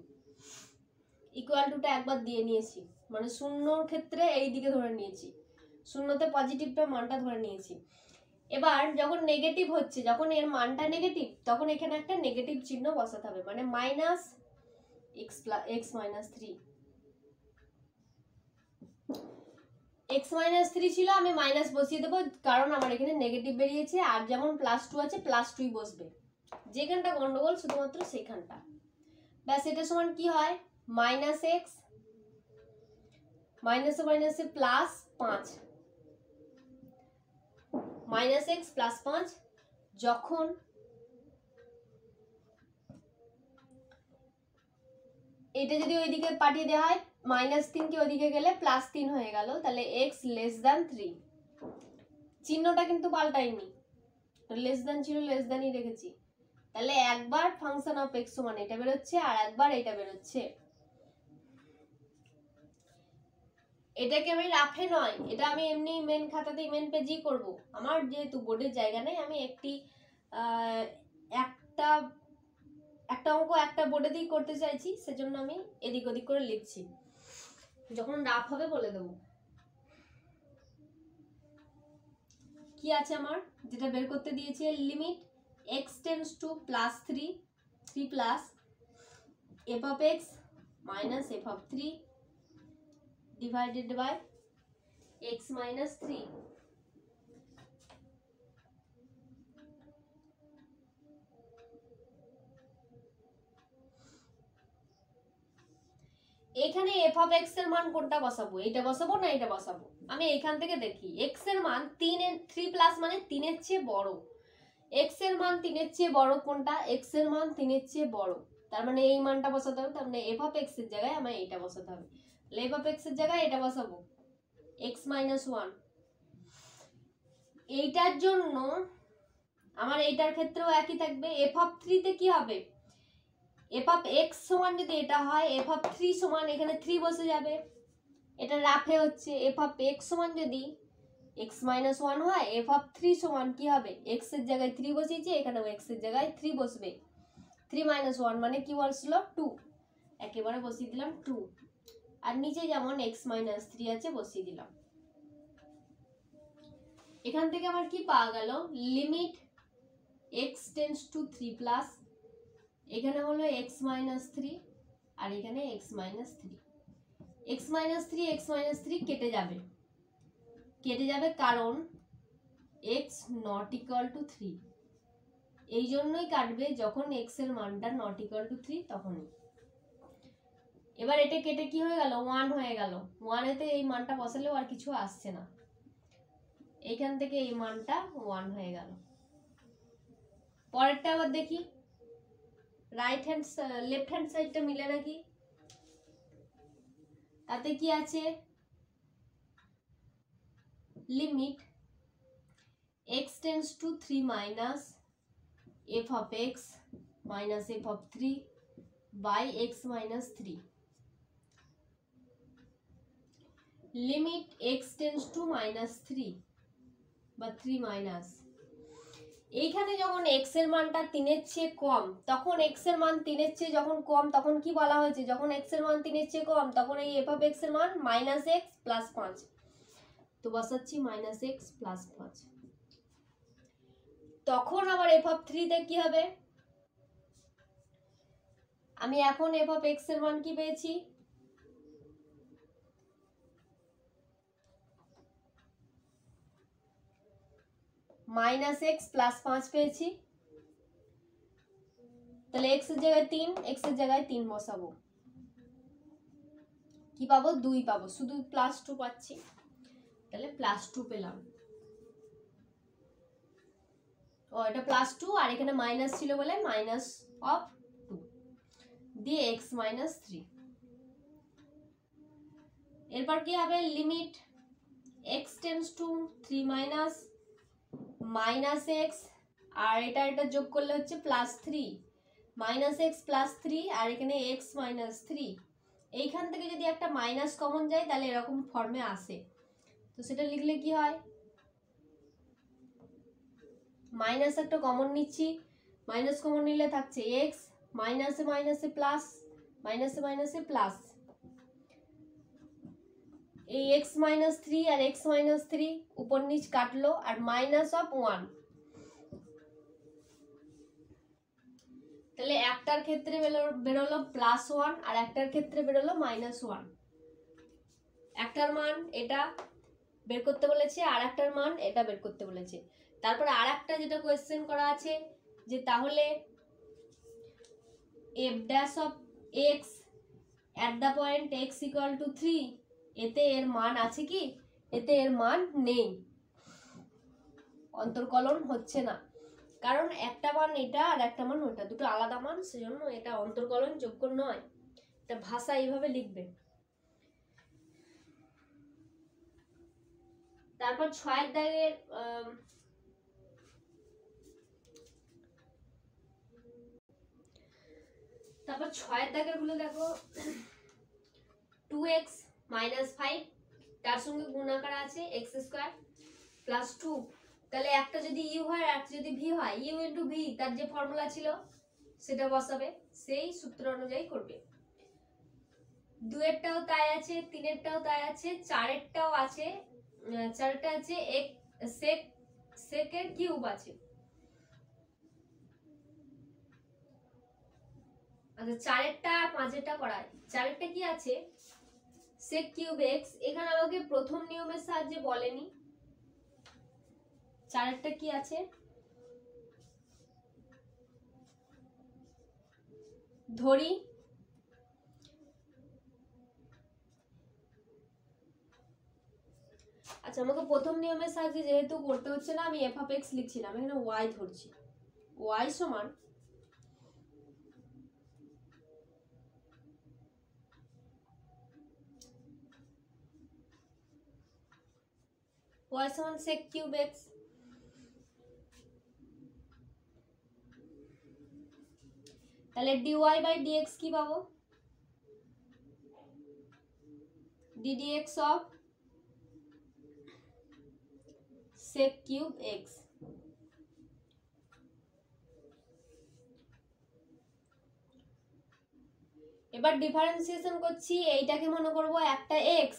ইকুয়াল টুটা একবার দিয়ে নিয়েছি, মানে শূন্যর ক্ষেত্রে এই দিকে ধরে নিয়েছি, শূন্যতে পজিটিভটা মানটা ধরে নিয়েছি। এবার যখন নেগেটিভ হচ্ছে, যখন এর মানটা নেগেটিভ তখন এখানে একটা নেগেটিভ চিহ্ন বসাতে হবে, মানে minus x minus three. X minus three ছিল, আমি মাইনাস বসিয়ে দেবো কারণ আমার এখানে নেগেটিভ বেরিয়েছে, আর যেমন প্লাস টু আছে প্লাস টুই বসবে, যেখানটা গন্ডগোল শুধুমাত্র সেইখানটা। ব্যাস, এটা সমান কি হয় মাইনাস এক্স মাইনাসে মাইনাসে প্লাস পাঁচ, মাইনাস এক্স প্লাস পাঁচ যখন এটা যদি ওইদিকে পাঠিয়ে দেওয়া হয় মাইনাস তিনকে ওইদিকে গেলে প্লাস তিন হয়ে গেল, তাহলে এক্স লেস দ্যান থ্রি। চিহ্নটা কিন্তু পাল্টাইনি, লেস দ্যান ছিল লেস দ্যানই রেখেছি। তাহলে একবার ফাংশন অফ এক্স সমান এটা বেরোচ্ছে আর একবার এটা বেরোচ্ছে। এটাকে আমি রাফে নয়, এটা আমি এমনি মেন খাতাতেই মেন পেজই করব। আমার যেহেতু বোর্ডের জায়গা নেই, আমি একটা অঙ্ক একটা বোর্ডে দিয়ে করতে চাইছি, সেজন্য আমি এদিক ওদিক করে লিখছি, যখন রাফ হবে বলে দেবো। কি আছে আমার, যেটা বের করতে দিয়েছে, limit x tends to plus three, three plus f of x minus f of three divided by x minus three. এখানে এফ অফ এক্স এর মান কোনটা বসাবো, এটা বসাবো না এটা বসাবো? আমি এখান থেকে দেখি এক্স এর মান থ্রি প্লাস মানে তিনের চেয়ে বড়, এক্স এর মান তিনের চেয়ে বড় কোনটা, এক্স এর মান তিনের চেয়ে বড়, তার মানে এই মানটা বসাতে হবে, তার মানে এফ অফ এক্স এর জায়গায় আমার এইটা বসাতে হবে। এফ অফ এক্স এর জায়গায় এটা বসাবো এক্স মাইনাস ওয়ান। এইটার জন্য আমার এইটার ক্ষেত্রেও একই থাকবে, এফ অফ থ্রিতে কি হবে, এফ অফ এক্স সমান যদি এটা হয় এফ অফ থ্রি সমান এখানে থ্রি বসে যাবে, এটা রাফে হচ্ছে। এফ অফ এক্স সমান যদি এক্স মাইনাস ওয়ান হয় এফ অফ থ্রি সমান কি হবে, এক্স এর জায়গায় থ্রি বসিয়েছি, এখানেও এক্স এর জায়গায় থ্রি বসবে, থ্রি মাইনাস ওয়ান মানে কি বলছিল টু, একেবারে বসিয়ে দিলাম টু, আর নিচে যেমন এক্স মাইনাস থ্রি আছে বসিয়ে দিলাম। এখান থেকে আমার কি পাওয়া গেল, limit x tends to three plus, এখানে হলো এক্স মাইনাস থ্রি আর এখানে x minus three, x minus three কেটে যাবে কারণ x not equal to three, এই জন্যই কাটবে যখন এক্স এর মানটা নট ইকুয়াল টু থ্রি তখনই। এবার এটা কেটে কি হয়ে গেল, ওয়ান হয়ে গেল, ওয়ানেতে এই মানটা বসালেও আর কিছু আসছে না, এখান থেকে এই মানটা ওয়ান হয়ে গেল। পরেরটা আবার দেখি, লেফট হ্যান্ড সাইডটা মিলে নাকি, তাতে কি আছে, limit x tends to three minus f of x minus f of three by x minus three, limit x tends to minus three বা থ্রি মাইনাস, এইখানে যখন এক্স এর মানটা তিনের চেয়ে কম তখন এক্স এর মান তিনের চেয়ে যখন কম তখন কি বলা হয়েছে, যখন এক্স এর মান তিনের চেয়ে কম তখন এই এফ অফ এক্স এর মান মাইনাস এক্স প্লাস পাঁচ, তো বসাচ্ছি মাইনাস এক্স প্লাস পাঁচ। তখন আবার এফ অফ থ্রিতে কি হবে, আমি এখন এফ অফ এক্স এর মান কি পেয়েছি, -x + 5 পেয়েছি। তাহলে x এর জায়গায় 3, x এর জায়গায় 3 বসাবো, কি পাবো 2 পাবো, শুধু +2 পাচ্ছি, তাহলে +2 পেলাম। ও এটা +2 আর এখানে মাইনাস ছিল বলে -2 দিয়ে x - 3। এরপর কি হবে, limit x tends to 3 - x আর এটা যোগ করলে হচ্ছে +3, -x + 3 আর এখানে x - 3। এইখান থেকে যদি একটা মাইনাস কমন যায় তাহলে এরকম ফর্মে আসে, তো সেটা লিখলে কি হয়, মাইনাস একটা কমন নিচ্ছি, মাইনাস কমন নিলে থাকছে x, মাইনাসে মাইনাসে প্লাস, মাইনাসে মাইনাসে প্লাস, এই x - 3 আর x - 3 উপর নিচ কাটলো আর -1। তাহলে একটার ক্ষেত্রে বেরোলো +1 আর একটার ক্ষেত্রে বেরোলো -1। একটার মান এটা বের করতে বলেছে আর একটার মান এটা বের করতে বলেছে। তারপরে আর একটা যেটা কোয়েশ্চেন করা আছে যে তাহলে f' at the point x = 3, এতে এর মান আছে কি, এতে এর মান নেই, অন্তর্কলন হচ্ছে না, কারণ একটা মান এটা আর একটা মান ওটা, দুটো আলাদা মান, সেজন্য এটা অন্তর্কলন যোগ্য নয়। এটা ভাষা এইভাবে লিখবে। তারপর 6 দাগের গুলো দেখো, 2x - 5 তার সঙ্গে গুণ আকারে আছে x² + 2। তাহলে একটা যদি u হয় আর একটা যদি v হয়, u * v তার যে ফর্মুলা ছিল সেটা বসাবে, সেই সূত্র অনুযায়ী করবে। 2 এরটাও তাই আছে, 3 এরটাও তাই আছে, 4 এরটাও আছে, 4 এরটা আছে sec এর কিউব আছে। আচ্ছা 4 এরটা আর 5 এরটা করায়, 4 এরটা কি আছে sec কিউব x, এখানে আমাকে প্রথম নিয়মের সাহায্যে বলেনি, 4 এরটা কি আছে, ধরি আচ্ছা আমাকে প্রথম নিয়মের সাহায্যে যেহেতু করতে হচ্ছে না, আমি f of x লিখছিলাম, এখানে y ধরছি, y সমান sec কিউব x। তাহলে dy/dx কি পাবো, ddx of sec cube x। এবার ডিফারেন্সিয়েশন করছি, এইটাকে মনে করব একটা x,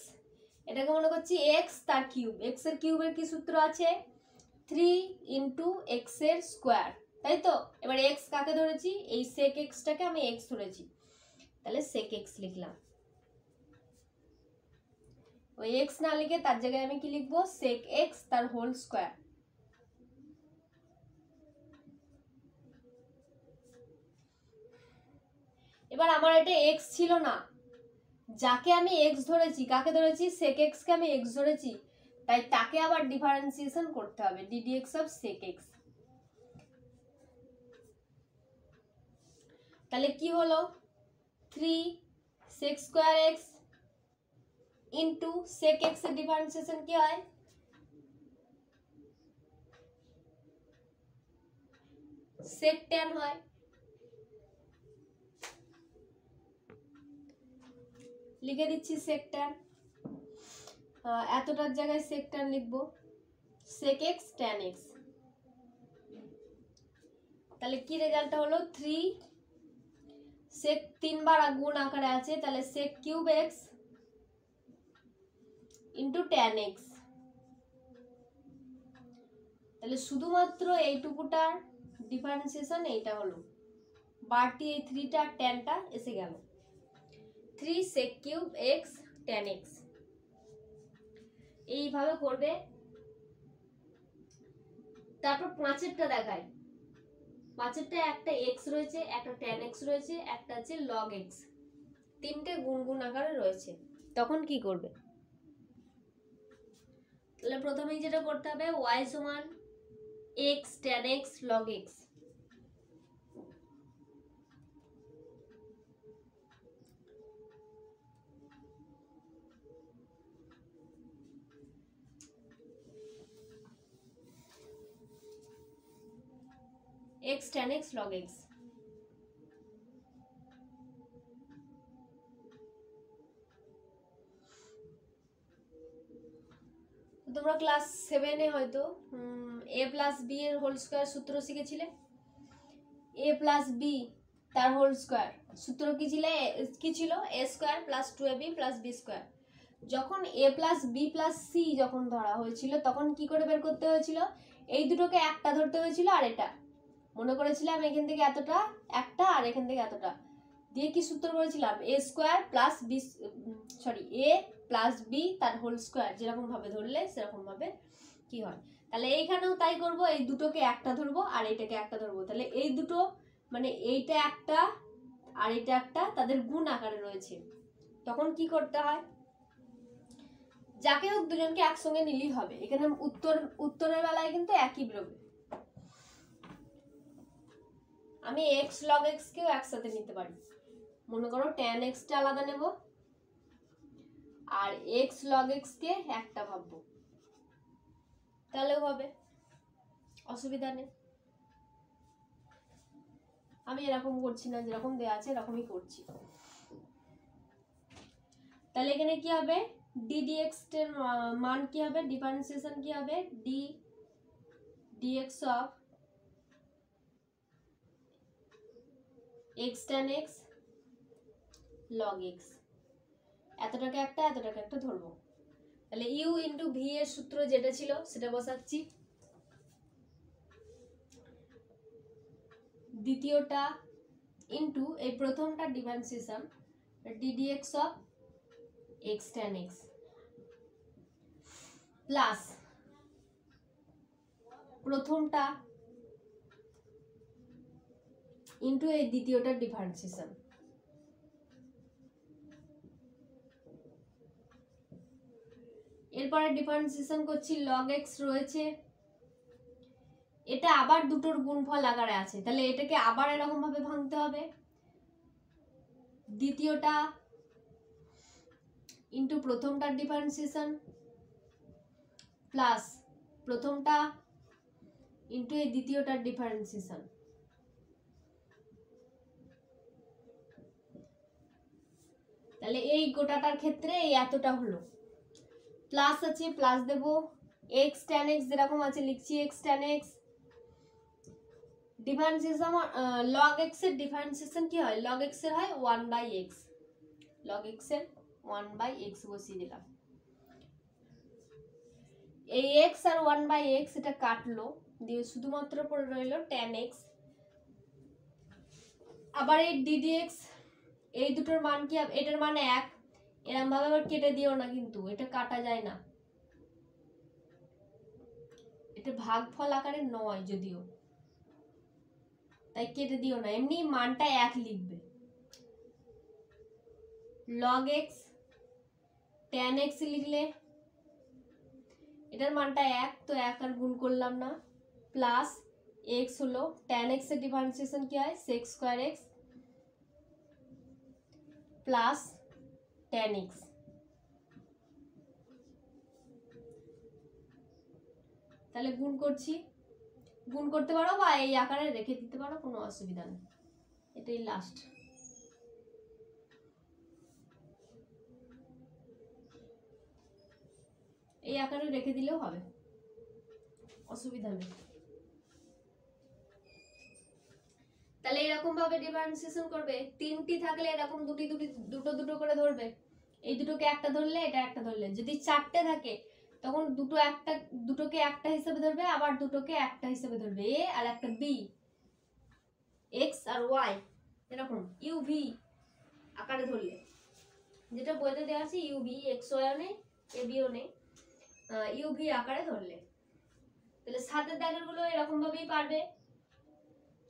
এটাকে মনে করছি x তার কিউব, x এর কিউবের কি সূত্র আছে 3 × x এর স্কয়ার, তাই তো। এবার x কাকে ধরেছি, এই sec x টাকে আমি x ধরেছি, তাহলে sec x লিখলাম। ওই x না লিখে তার জায়গায় আমি কি লিখবো, sec x তার হোল স্কয়ার। এবার আমার এটা x ছিল না, যাকে আমি x ধরেছি, কাকে ধরেছি sec x কে আমি x ধরেছি, তাই তাকে আবার ডিফারেন্সিয়েশন করতে হবে, ddx of sec x। তাহলে কি হলো 3 sec square x into sec x এর ডিফারেন্সিয়েশন কি হয়, sec tan হয়। লিখে দিচ্ছি sec tan, এতটার জায়গায় sec tan লিখবো, sec x tan x। তাহলে কি রেজাল্টটা হলো 3 sec 3 বার গুণ আকারে আছে, তাহলে sec cube x into tan x। তাহলে শুধুমাত্র এইটুকুটার ডিফারেন্সিয়েশন এইটা হলো, বাড়তি এই 3টা আর ট্যানটা এসে গেল, 3 sec cube x tan x. এইভাবে করবে। তারপর 5এরটা দেখায়। 5এরটা একটা এক্স রয়েছে, একটা ট্যান এক্স রয়েছে, একটা আছে লগ এক্স, তিনটে গুণ আকারে রয়েছে। তখন কি করবে? তাহলে প্রথমেই যেটা করতে হবে, y সমান x tan x log x. X tan x log x. তোমরা ক্লাস 7-এ হয়তো a প্লাস বি এর হোল স্কয়ার সূত্র শিখেছিলে। a প্লাস বি তার হোল স্কয়ার সূত্র কি ছিল? a square plus 2ab plus b square. যখন a plus b plus c যখন ধরা হয়েছিল তখন কি করে বের করতে হয়েছিল? এই দুটোকে একটা ধরতে হয়েছিল, আর এটা মনে করেছিলাম এখান থেকে এতটা একটা আর এখান থেকে এতটা দিয়ে কি সূত্র করেছিলাম? a square plus b a plus b তার হোল স্কয়ার। যেরকম ভাবে ধরলে সেরকম ভাবে কি হয়। তাহলে এইখানেও তাই করব, এই দুটোকে একটা ধরবো আর এইটাকে একটা ধরবো। তাহলে এই দুটো মানে এইটা একটা আর এটা একটা তাদের গুণ আকারে রয়েছে। তখন কি করতে হয়? যাকে হোক দুজনকে একসঙ্গে নিলেই হবে। এখানে উত্তরের বেলায় কিন্তু একই বেরোবে। আমি এক্স লগ এক্স কেও একসাথে নিতে পারি। মনে করো ট্যান এক্সটা আলাদা নেব আর এক্স লগ এক্স কে একটা ভাববো, তাহলেও হবে, অসুবিধা নেই। আমি এরকম করছি না, যেরকম দেয়া আছে এরকমই করছি। তাহলে এখানে কি হবে? ddx এর মান কি হবে? ডিফারেন্সিয়েশন কি হবে? dx of x tan x log x। এতটাকে একটা এতটাকে একটা ধরবো। তাহলে u ইন্টু v এর সূত্র যেটা ছিল সেটা বসাচ্ছি। দ্বিতীয়টা ইন্টু এই প্রথমটা differentiation ddx of x tan x plus প্রথমটা ইন্টু এই দ্বিতীয়টা ডিফারেন্সিয়েশন। এরপরে ডিফারেন্সিয়েশন করছি, log x রয়েছে, এটা আবার দুটোর গুণফল আকারে আছে। তাহলে এটাকে আবার এরকম ভাবে ভাঙতে হবে। দ্বিতীয়টা ইন্টু প্রথমটার ডিফারেন্সিয়েশন প্লাস প্রথমটা ইন্টু এই দ্বিতীয়টার ডিফারেন্সিয়েশন। তাহলে এই গোটাটার ক্ষেত্রে এই এতটা হলো। প্লাস আছে, প্লাস দেব x tan x যেরকম আছে লিখছি x tan x। Differentiation log x এর ডিফারেন্সিয়েশন কি হয়? log x এর হয় 1/x। log x এর 1/x বসিয়ে দিলাম। এই x আর 1/x এটা কাটলো, দিয়ে শুধুমাত্র পড়ে রইল tan x। আবার এই ddx এই দুটোর মান কি হবে? এটার মান 1। এরকম ভাবে আবার কেটে দিও না, কিন্তু এটা কাটা যায় না, এটা ভাগফল আকারে নয় যদিও, তাই কেটে দিও না, এমনি মানটা 1 লিখবে। log x tan x লিখলে এটার মানটা 1, তো 1 আর গুণ করলাম না, প্লাস x হলো tan x এর ডিফারেন্সিয়েশন কি হয়? sec square x plus tan x। তাহলে গুণ করছি, গুণ করতে পারো বা এই আকারে রেখে দিতে পারো, কোনো অসুবিধা নেই। এটাই লাস্ট। এই আকারে রেখে দিলেও হবে, অসুবিধা নেই। তাহলে এরকম ভাবে ডিফারেন্সিয়েশন করবে। তিনটি থাকলে এরকম দুটো করে ধরবে। এই দুটোকে একটা ধরলে এটা একটা ধরলে। যদি 4টে থাকে তখন দুটোকে একটা হিসেবে ধরবে, আবার দুটোকে একটা হিসেবে ধরবে, a আর একটা b, x আর y। এরকম ইউভি আকারে ধরলে, যেটা বইতে দেওয়া আছে ইউভি এক্স ওয়াইও নেই এ বিও নেই, ইউভি আকারে ধরলে, তাহলে 7 দাগের গুলো এরকম ভাবেই পারবে।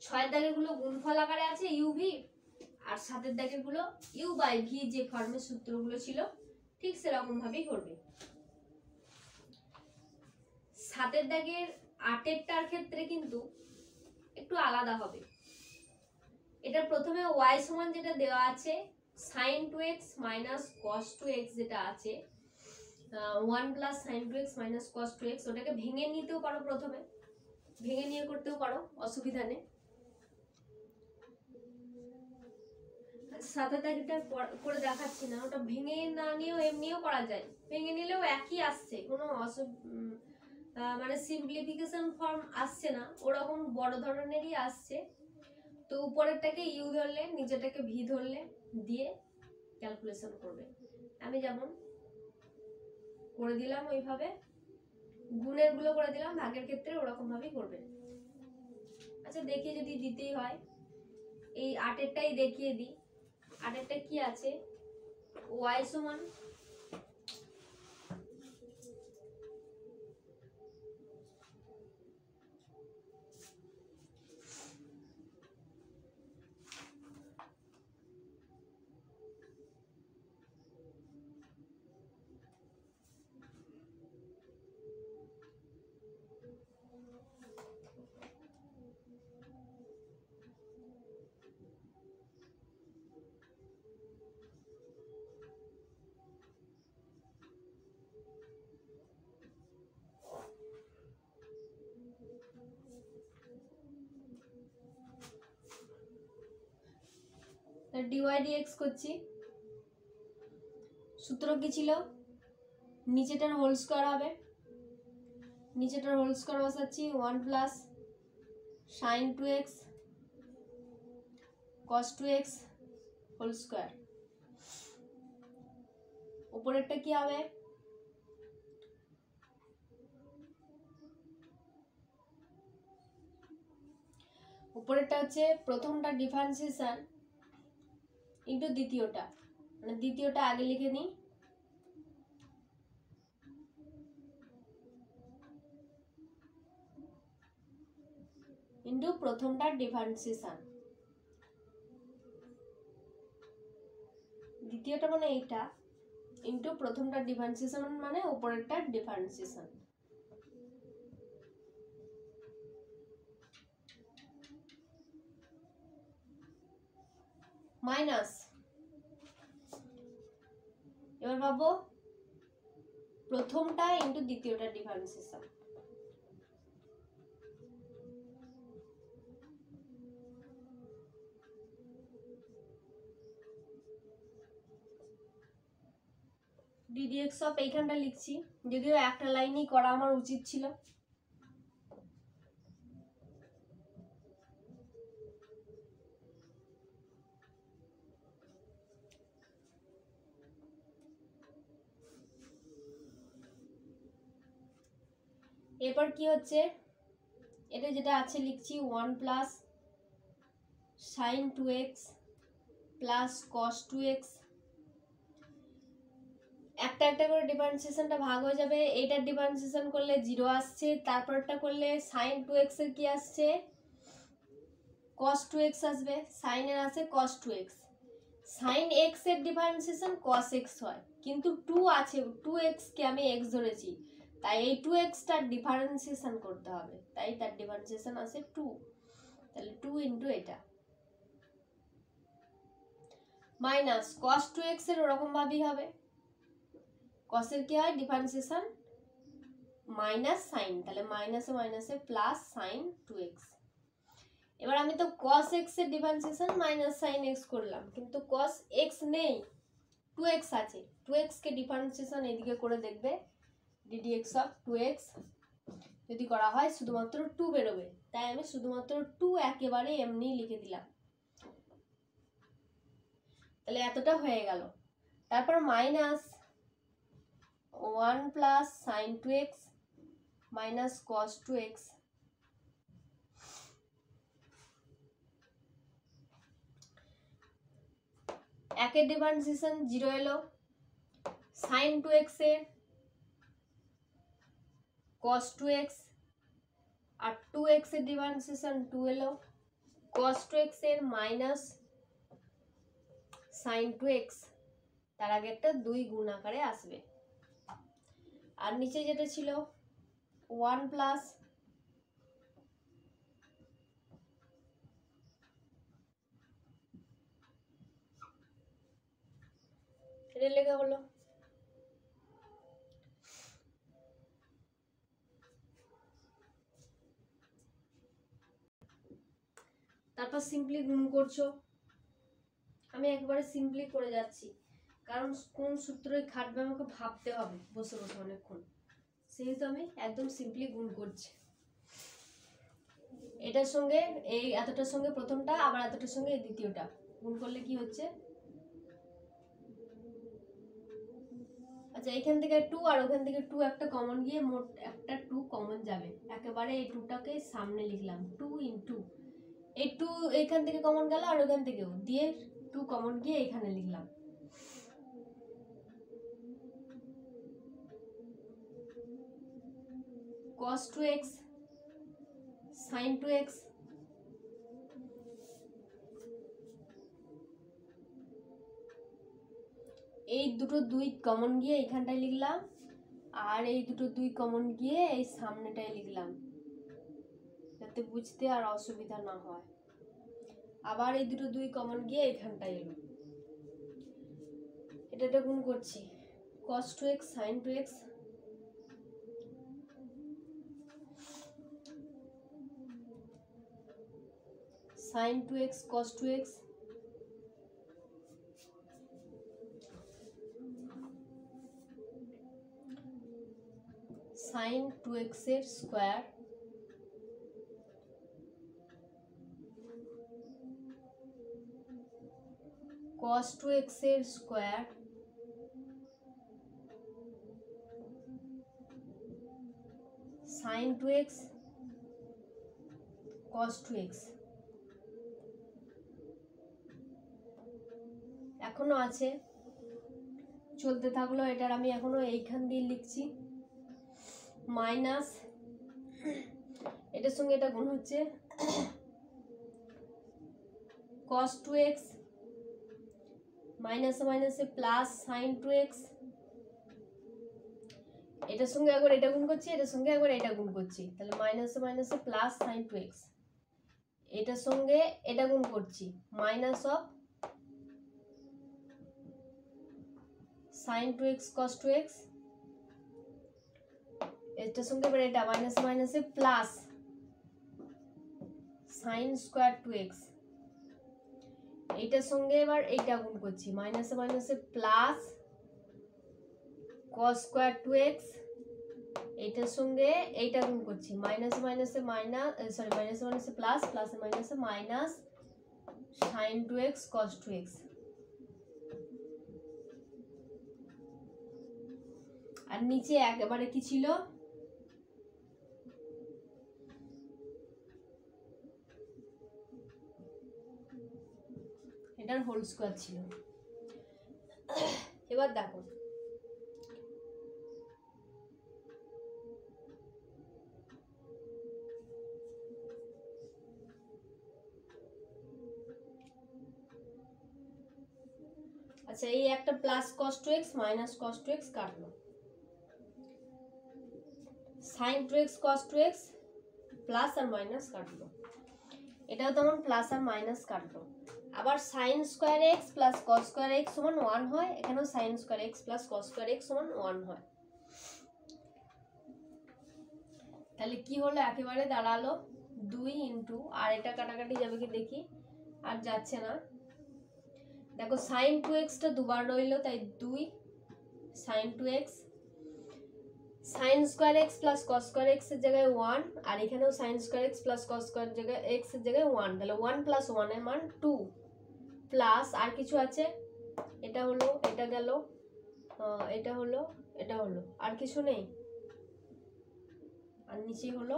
6 দাগের গুলো গুণফল আকারে আছে ইউভি, আর 7 দাগের গুলো ইউ বাই ভি যে ফর্মের সূত্রগুলো ছিল ঠিক সেরকম ভাবেই করবে। 7 দাগের 8টার ক্ষেত্রে কিন্তু একটু আলাদা হবে। এটা প্রথমে y সমান যেটা দেওয়া আছে sin 2x minus cos 2x যেটা আছে 1 plus sin 2x minus cos 2x, ওটাকে ভেঙে নিতেও পারো, প্রথমে ভেঙে নিয়ে করতেও পারো, অসুবিধা নেই। 7 দাগেরটা করে দেখাচ্ছি না, ওটা ভেঙে না নিয়েও এমনিও করা যায়, ভেঙে নিলেও একই আসছে, কোনো মানে সিম্পলিফিকেশন ফর্ম আসছে না, ওরকম বড় ধরনেরই আসছে। তো উপরেরটাকে ইউ ধরলে নিচেরটাকে ভি ধরলে দিয়ে ক্যালকুলেশন করবে। আমি যেমন করে দিলাম ওইভাবে, গুণের গুলো করে দিলাম, ভাগের ক্ষেত্রে ওরকম ভাবেই করবে। আচ্ছা দেখি যদি দিতেই হয়, এই 8এরটাই দেখিয়ে দিই। 8এরটা কি আছে, y সমান dy dx করছি, সূত্র কি ছিল, নিচেটার হোল স্কয়ার হবে, নিচেটার হোল স্কয়ার বসাচ্ছি 1 plus sin 2x cos 2x whole square, উপরেরটা কি হবে, উপরেরটা হচ্ছে প্রথমটা ডিফারেন্সিয়েশন ইনটু দ্বিতীয়টা, মানে দ্বিতীয়টা আগে লিখে নিই, ইনটু প্রথমটার ডিফারেন্সিয়েশন, দ্বিতীয়টা মানে এইটা, ইনটু প্রথমটার ডিফারেন্সিয়েশন মানে উপরেরটার ডিফারেন্সিয়েশন, মাইনাস, এবার পাবো প্রথমটা ইনটু দ্বিতীয়টার ডিফারেন্সিয়েশন, ddx অফ এইখানটা লিখছি, যদিও একটা লাইনই করা আমার উচিত ছিল। এরপর কি হচ্ছে, এটা যেটা আছে লিখছি 1 plus sin 2x plus cos 2x, একটা একটা করে ডিফারেন্সিয়েশনটা ভাগ হয়ে যাবে, এইটার ডিফারেন্সিয়েশন করলে 0 আসছে, তারপরটা করলে sin 2x এর কি আসছে cos 2x আসবে, sin এর আছে cos 2x, sin x এর ডিফারেন্সিয়েশন cos x হয়, কিন্তু 2 আছে, 2x কে আমি x ধরেছি, তাই এই 2x টার ডিফারেন্সিয়েশন করতে হবে, তাই তার ডিফারেন্সিয়েশন আছে 2, তাহলে 2 ইনটু এটা মাইনাস cos 2x এর ওরকম ভাবেই হবে, cos এর কি হয় ডিফারেন্সিয়েশন মাইনাস sin, তাহলে মাইনাসে মাইনাসে প্লাস sin 2x। এবার আমি তো cos x এর ডিফারেন্সিয়েশন মাইনাস sin x করলাম, কিন্তু cos x নেই, 2x আছে, 2x কে ডিফারেন্সিয়েশন এদিকে করে দেখবে, ddx অফ 2x যদি করা হয় শুধুমাত্র 2 বেরোবে, তাই আমি শুধুমাত্র 2 একেবারে এমনি লিখে দিলাম, তাহলে এতটা হয়ে গেল। তারপর minus 1 plus sin 2x minus cos 2x, একের ডিফারেন্সিয়েশন 0 এলো, sin 2x এর cos 2x, আর 2x এর ডিফারেন্সিয়েশন 2 এলো, cos 2x এর মাইনাস sin 2x, তার আগে একটা 2 গুণ আকারে আসবে। আর নিচে যেটা ছিল 1 প্লাস এটা লেখা হলো। তারপর সিম্পলি গুণ করছো, আমি একবারে সিম্পলি করে যাচ্ছি কারণ কোন সূত্রই খাটবে আমাকে ভাবতে হবে বসে বসে অনেকক্ষণ, সেহেতু আমি একদম সিম্পলি গুণ করছি। এটার সঙ্গে এই এতটার সঙ্গে প্রথমটা, আবার এতটার সঙ্গে এই দ্বিতীয়টা গুণ করলে কি হচ্ছে, আচ্ছা এখান থেকে 2 আর ওখান থেকে 2 একটা কমন গিয়ে মোট একটা 2 কমন যাবে, একেবারে এই 2টাকে সামনে লিখলাম 2 ইনটু এই 2 এইখান থেকে কমন গেল আর ওখান থেকেও দিয়ে 2 কমন গিয়ে এখানে লিখলাম। cos 2x sin 2x, এই দুটো 2 কমন গিয়ে এখানটায় লিখলাম, আর এই দুটো 2 কমন গিয়ে এই সামনেটায় লিখলাম যাতে বুঝতে আর অসুবিধা না হয়। আবার এই দুটো 2 কমন গিয়ে এখানটায় এলো, এটা গুণ করছি cos 2x sin 2x, sin 2x cos 2x, sin 2x এর স্কয়ার cos 2x এর square sin 2x cos 2x। এখনো আছে, চলতে থাকলো, এটার আমি এখনো এইখান দিয়ে লিখছি মাইনাস, এটার সঙ্গে এটা গুণ হচ্ছে cos 2x মাইনাসে মাইনাসে প্লাস sin 2x, এটার সঙ্গে একবার এটা গুণ করছি, এটার সঙ্গে একবার এটা গুণ করছি, তাহলে মাইনাসে মাইনাসে প্লাস sin 2x, এটার সঙ্গে এটা গুণ করছি minus of sin 2x cos 2x, এটার সঙ্গে এবার এটা মাইনাসে মাইনাসে প্লাস sin স্কয়ার 2x, এইটার সঙ্গে এবার এইটা গুণ করছি মাইনাসে মাইনাসে প্লাস cos স্কয়ার 2x, এইটার সঙ্গে এইটা গুণ করছি মাইনাসে মাইনাসে মাইনাসে মাইনাসে প্লাস, প্লাসে মাইনাসে minus sin 2x cos 2x। আর নিচে একেবারে কি ছিল, এটার হোল স্কয়ার ছিল। এবার দেখো আচ্ছা এই একটা plus cos 2x minus cos 2x কাটলো, sin 2x cos 2x plus আর মাইনাস কাটলো, এটাও তেমন প্লাস আর মাইনাস কাটলো। আবার sin square x plus cos square x সমান 1 হয়, এখানেও sin square x plus cos square x সমান 1 হয়। তাহলে কি হলো, একেবারে দাঁড়ালো 2 ইনটু, আর এটা কাটাকাটি যাবে কি দেখি, আর যাচ্ছে না, দেখো sin 2x টা দুবার রইলো তাই 2 sin 2x, sin square x plus cos square x এর জায়গায় 1, আর এখানেও sin square x plus cos square জায়গায় x এর জায়গায় 1, তাহলে 1 প্লাস 1 এর মান 2, প্লাস আর কিছু আছে, এটা হলো, এটা গেল, এটা হলো, এটা হলো, আর কিছু নেই, আর নিচে হলো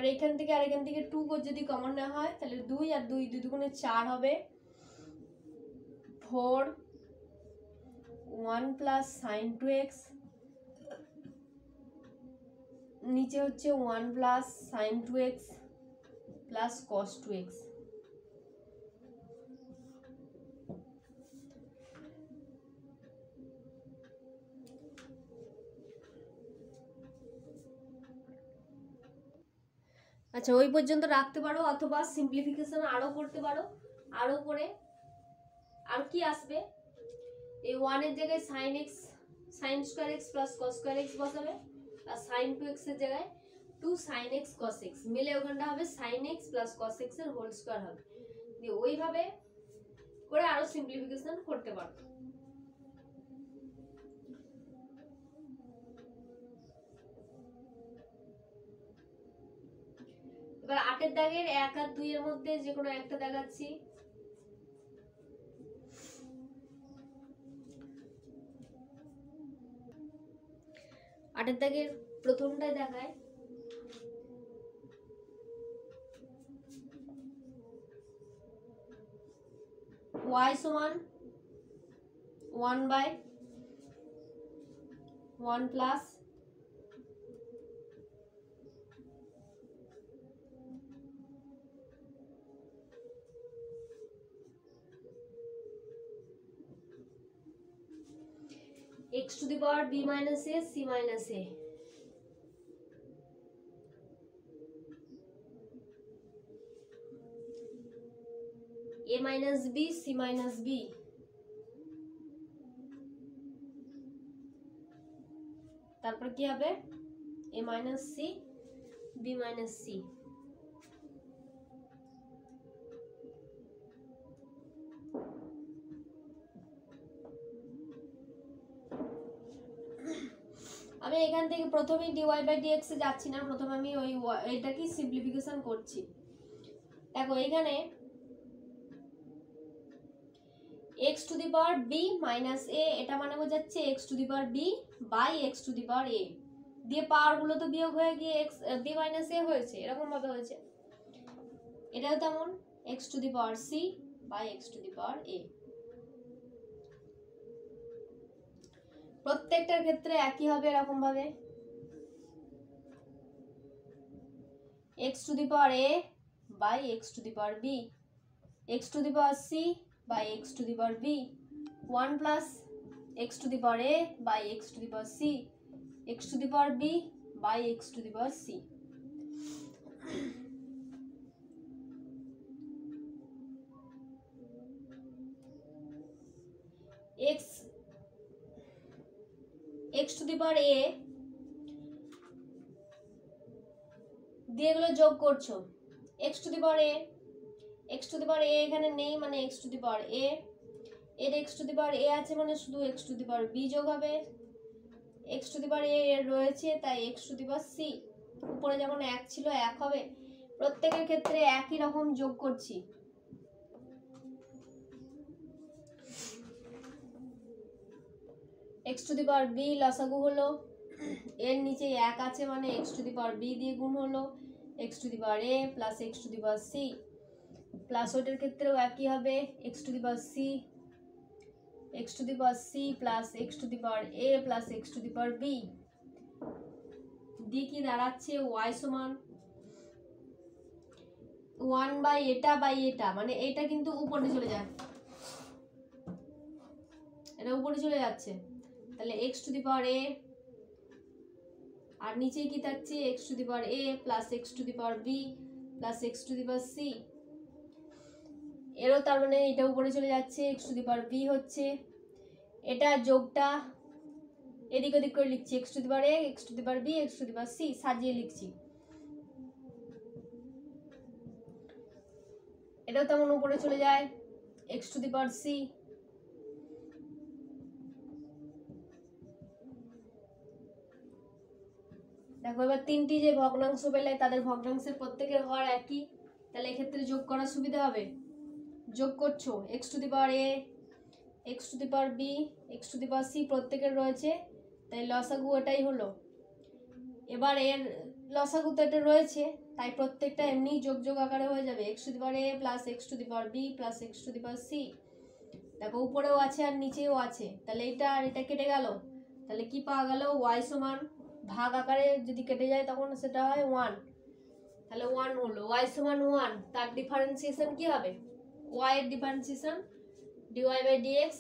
এবার এখান থেকে আর এখান থেকে 2 যদি কমন না হয় তাহলে 2 আর 2 2 দুগুণে 4 হবে 4 1 প্লাস সাইন 2x নিচে হচ্ছে 1 plus sign 2x plus cos 2x। আচ্ছা ওই পর্যন্ত রাখতে পারো অথবা সিম্পলিফিকেশন আরো করতে পারো। আরো করে আর কি আসবে, এই 1 এর জায়গায় sin x sin square x plus cos square x বসাবে আর sin 2x এর জায়গায় 2 sin x cos x মিলে ওখানটা হবে sin x plus cos x এর হোল স্কয়ার হবে। দিয়ে ওইভাবে করে আরো সিম্পলিফিকেশন করতে পারো। এবার 8 এর দাগের 1 আর 2 এর মধ্যে যে কোনো একটা দেখাচ্ছি। আটের দাগের প্রথমটাই দেখায় y সমান 1/1 plus x to the power b minus a c minus a। a minus b c minus b তারপর কি হবে a minus c b minus c। আমি এখান থেকে প্রথমেই dy বাই dx এ যাচ্ছি না, প্রথমে আমি ওই এটাকে সিম্পলিফিকেশন করছি। দেখো এখানে x to the power b minus a এটা মানে বোঝাচ্ছে x to the power b by x to the power a দিয়ে পাওয়ার গুলো তো বিয়োগ হয়ে গিয়ে x b minus a হয়েছে, এরকম ভাবে হয়েছে। এটাও তেমন x to the power c by x to the power a। প্রত্যেকটার ক্ষেত্রে একই হবে এরকম ভাবে x to the power a by x to the power b, x to the power c by x to the power b, 1 plus x to the power a by x to the power c, x to the power b by x to the power c। x to the power a দিয়ে এগুলো যোগ করছো, x to the power a এখানে নেই মানে x to the power a এর x to the power a আছে মানে শুধু x to the power b যোগ হবে, x to the power a এর রয়েছে তাই x to the power c উপরে যেমন 1 ছিল 1 হবে। প্রত্যেকের ক্ষেত্রে একই রকম যোগ করছি। x to the power b লসাগু হলো, এর নিচে 1 আছে মানে x to the power b দিয়ে গুণ হলো x to the power a plus x to the power c plus ওটার ক্ষেত্রেও একই হবে x to the power c plus x to the power a plus x to the power b দিয়ে কি দাঁড়াচ্ছে y সমান 1 বাই এটা মানে এটা কিন্তু উপরে চলে যায়, এটা উপরে চলে যাচ্ছে তাহলে x to the power a আর নিচে কি থাকছে x to the power a plus x to the power b plus x to the power c। এরও তার মানে এটা উপরে চলে যাচ্ছে x to the power b হচ্ছে, এটা যোগটা এদিক ওদিক করে লিখছি x to the power a x to the power b x to the power c সাজিয়ে লিখছি। এটাও তেমন উপরে চলে যায় x to the power c। দেখো এবার তিনটি যে ভগ্নাংশ পেলে তাদের ভগ্নাংশের প্রত্যেকের হর একই, তাহলে এক্ষেত্রে যোগ করার সুবিধা হবে। যোগ করছো x to the power a x to the power b x to the power c প্রত্যেকের রয়েছে তাই লসাগু এটাই হলো। এবার এর লসাগু তো এটা রয়েছে, তাই প্রত্যেকটা এমনি যোগ যোগ আকারে হয়ে যাবে। X to the power a plus x to the power b plus x to the power c. দেখো উপরেও আছে আর নিচেও আছে, তাহলে এটা আর এটা কেটে গেল, তাহলে কি পাওয়া গেল? ওয়াই সমান ভাগ আকারে যদি কেটে যায় তখন সেটা হয় 1, তাহলে 1 হলো। ওয়াই সমান 1, তার ডিফারেন্সিয়েশন কি হবে? ওয়াই এর ডিফারেন্সিয়েশন dy বাই dx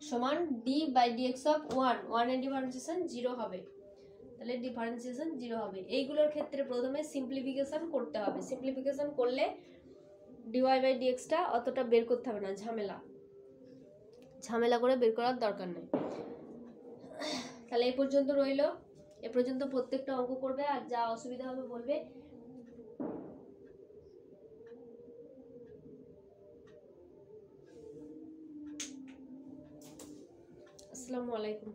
সমান d বাই dx অফ 1, 1 এর ডিফারেন্সিয়েশন 0 হবে, তাহলে ডিফারেন্সিয়েশন 0 হবে। এইগুলোর ক্ষেত্রে প্রথমে সিম্পলিফিকেশন করতে হবে, সিম্পলিফিকেশন করলে dy বাই dx টা অতটা বের করতে হবে না, ঝামেলা করে বের করার দরকার নেই। তাহলে এই পর্যন্ত রইলো, এ পর্যন্ত প্রত্যেকটা অঙ্ক করবে, আর যা অসুবিধা হবে বলবে। আসসালামু আলাইকুম।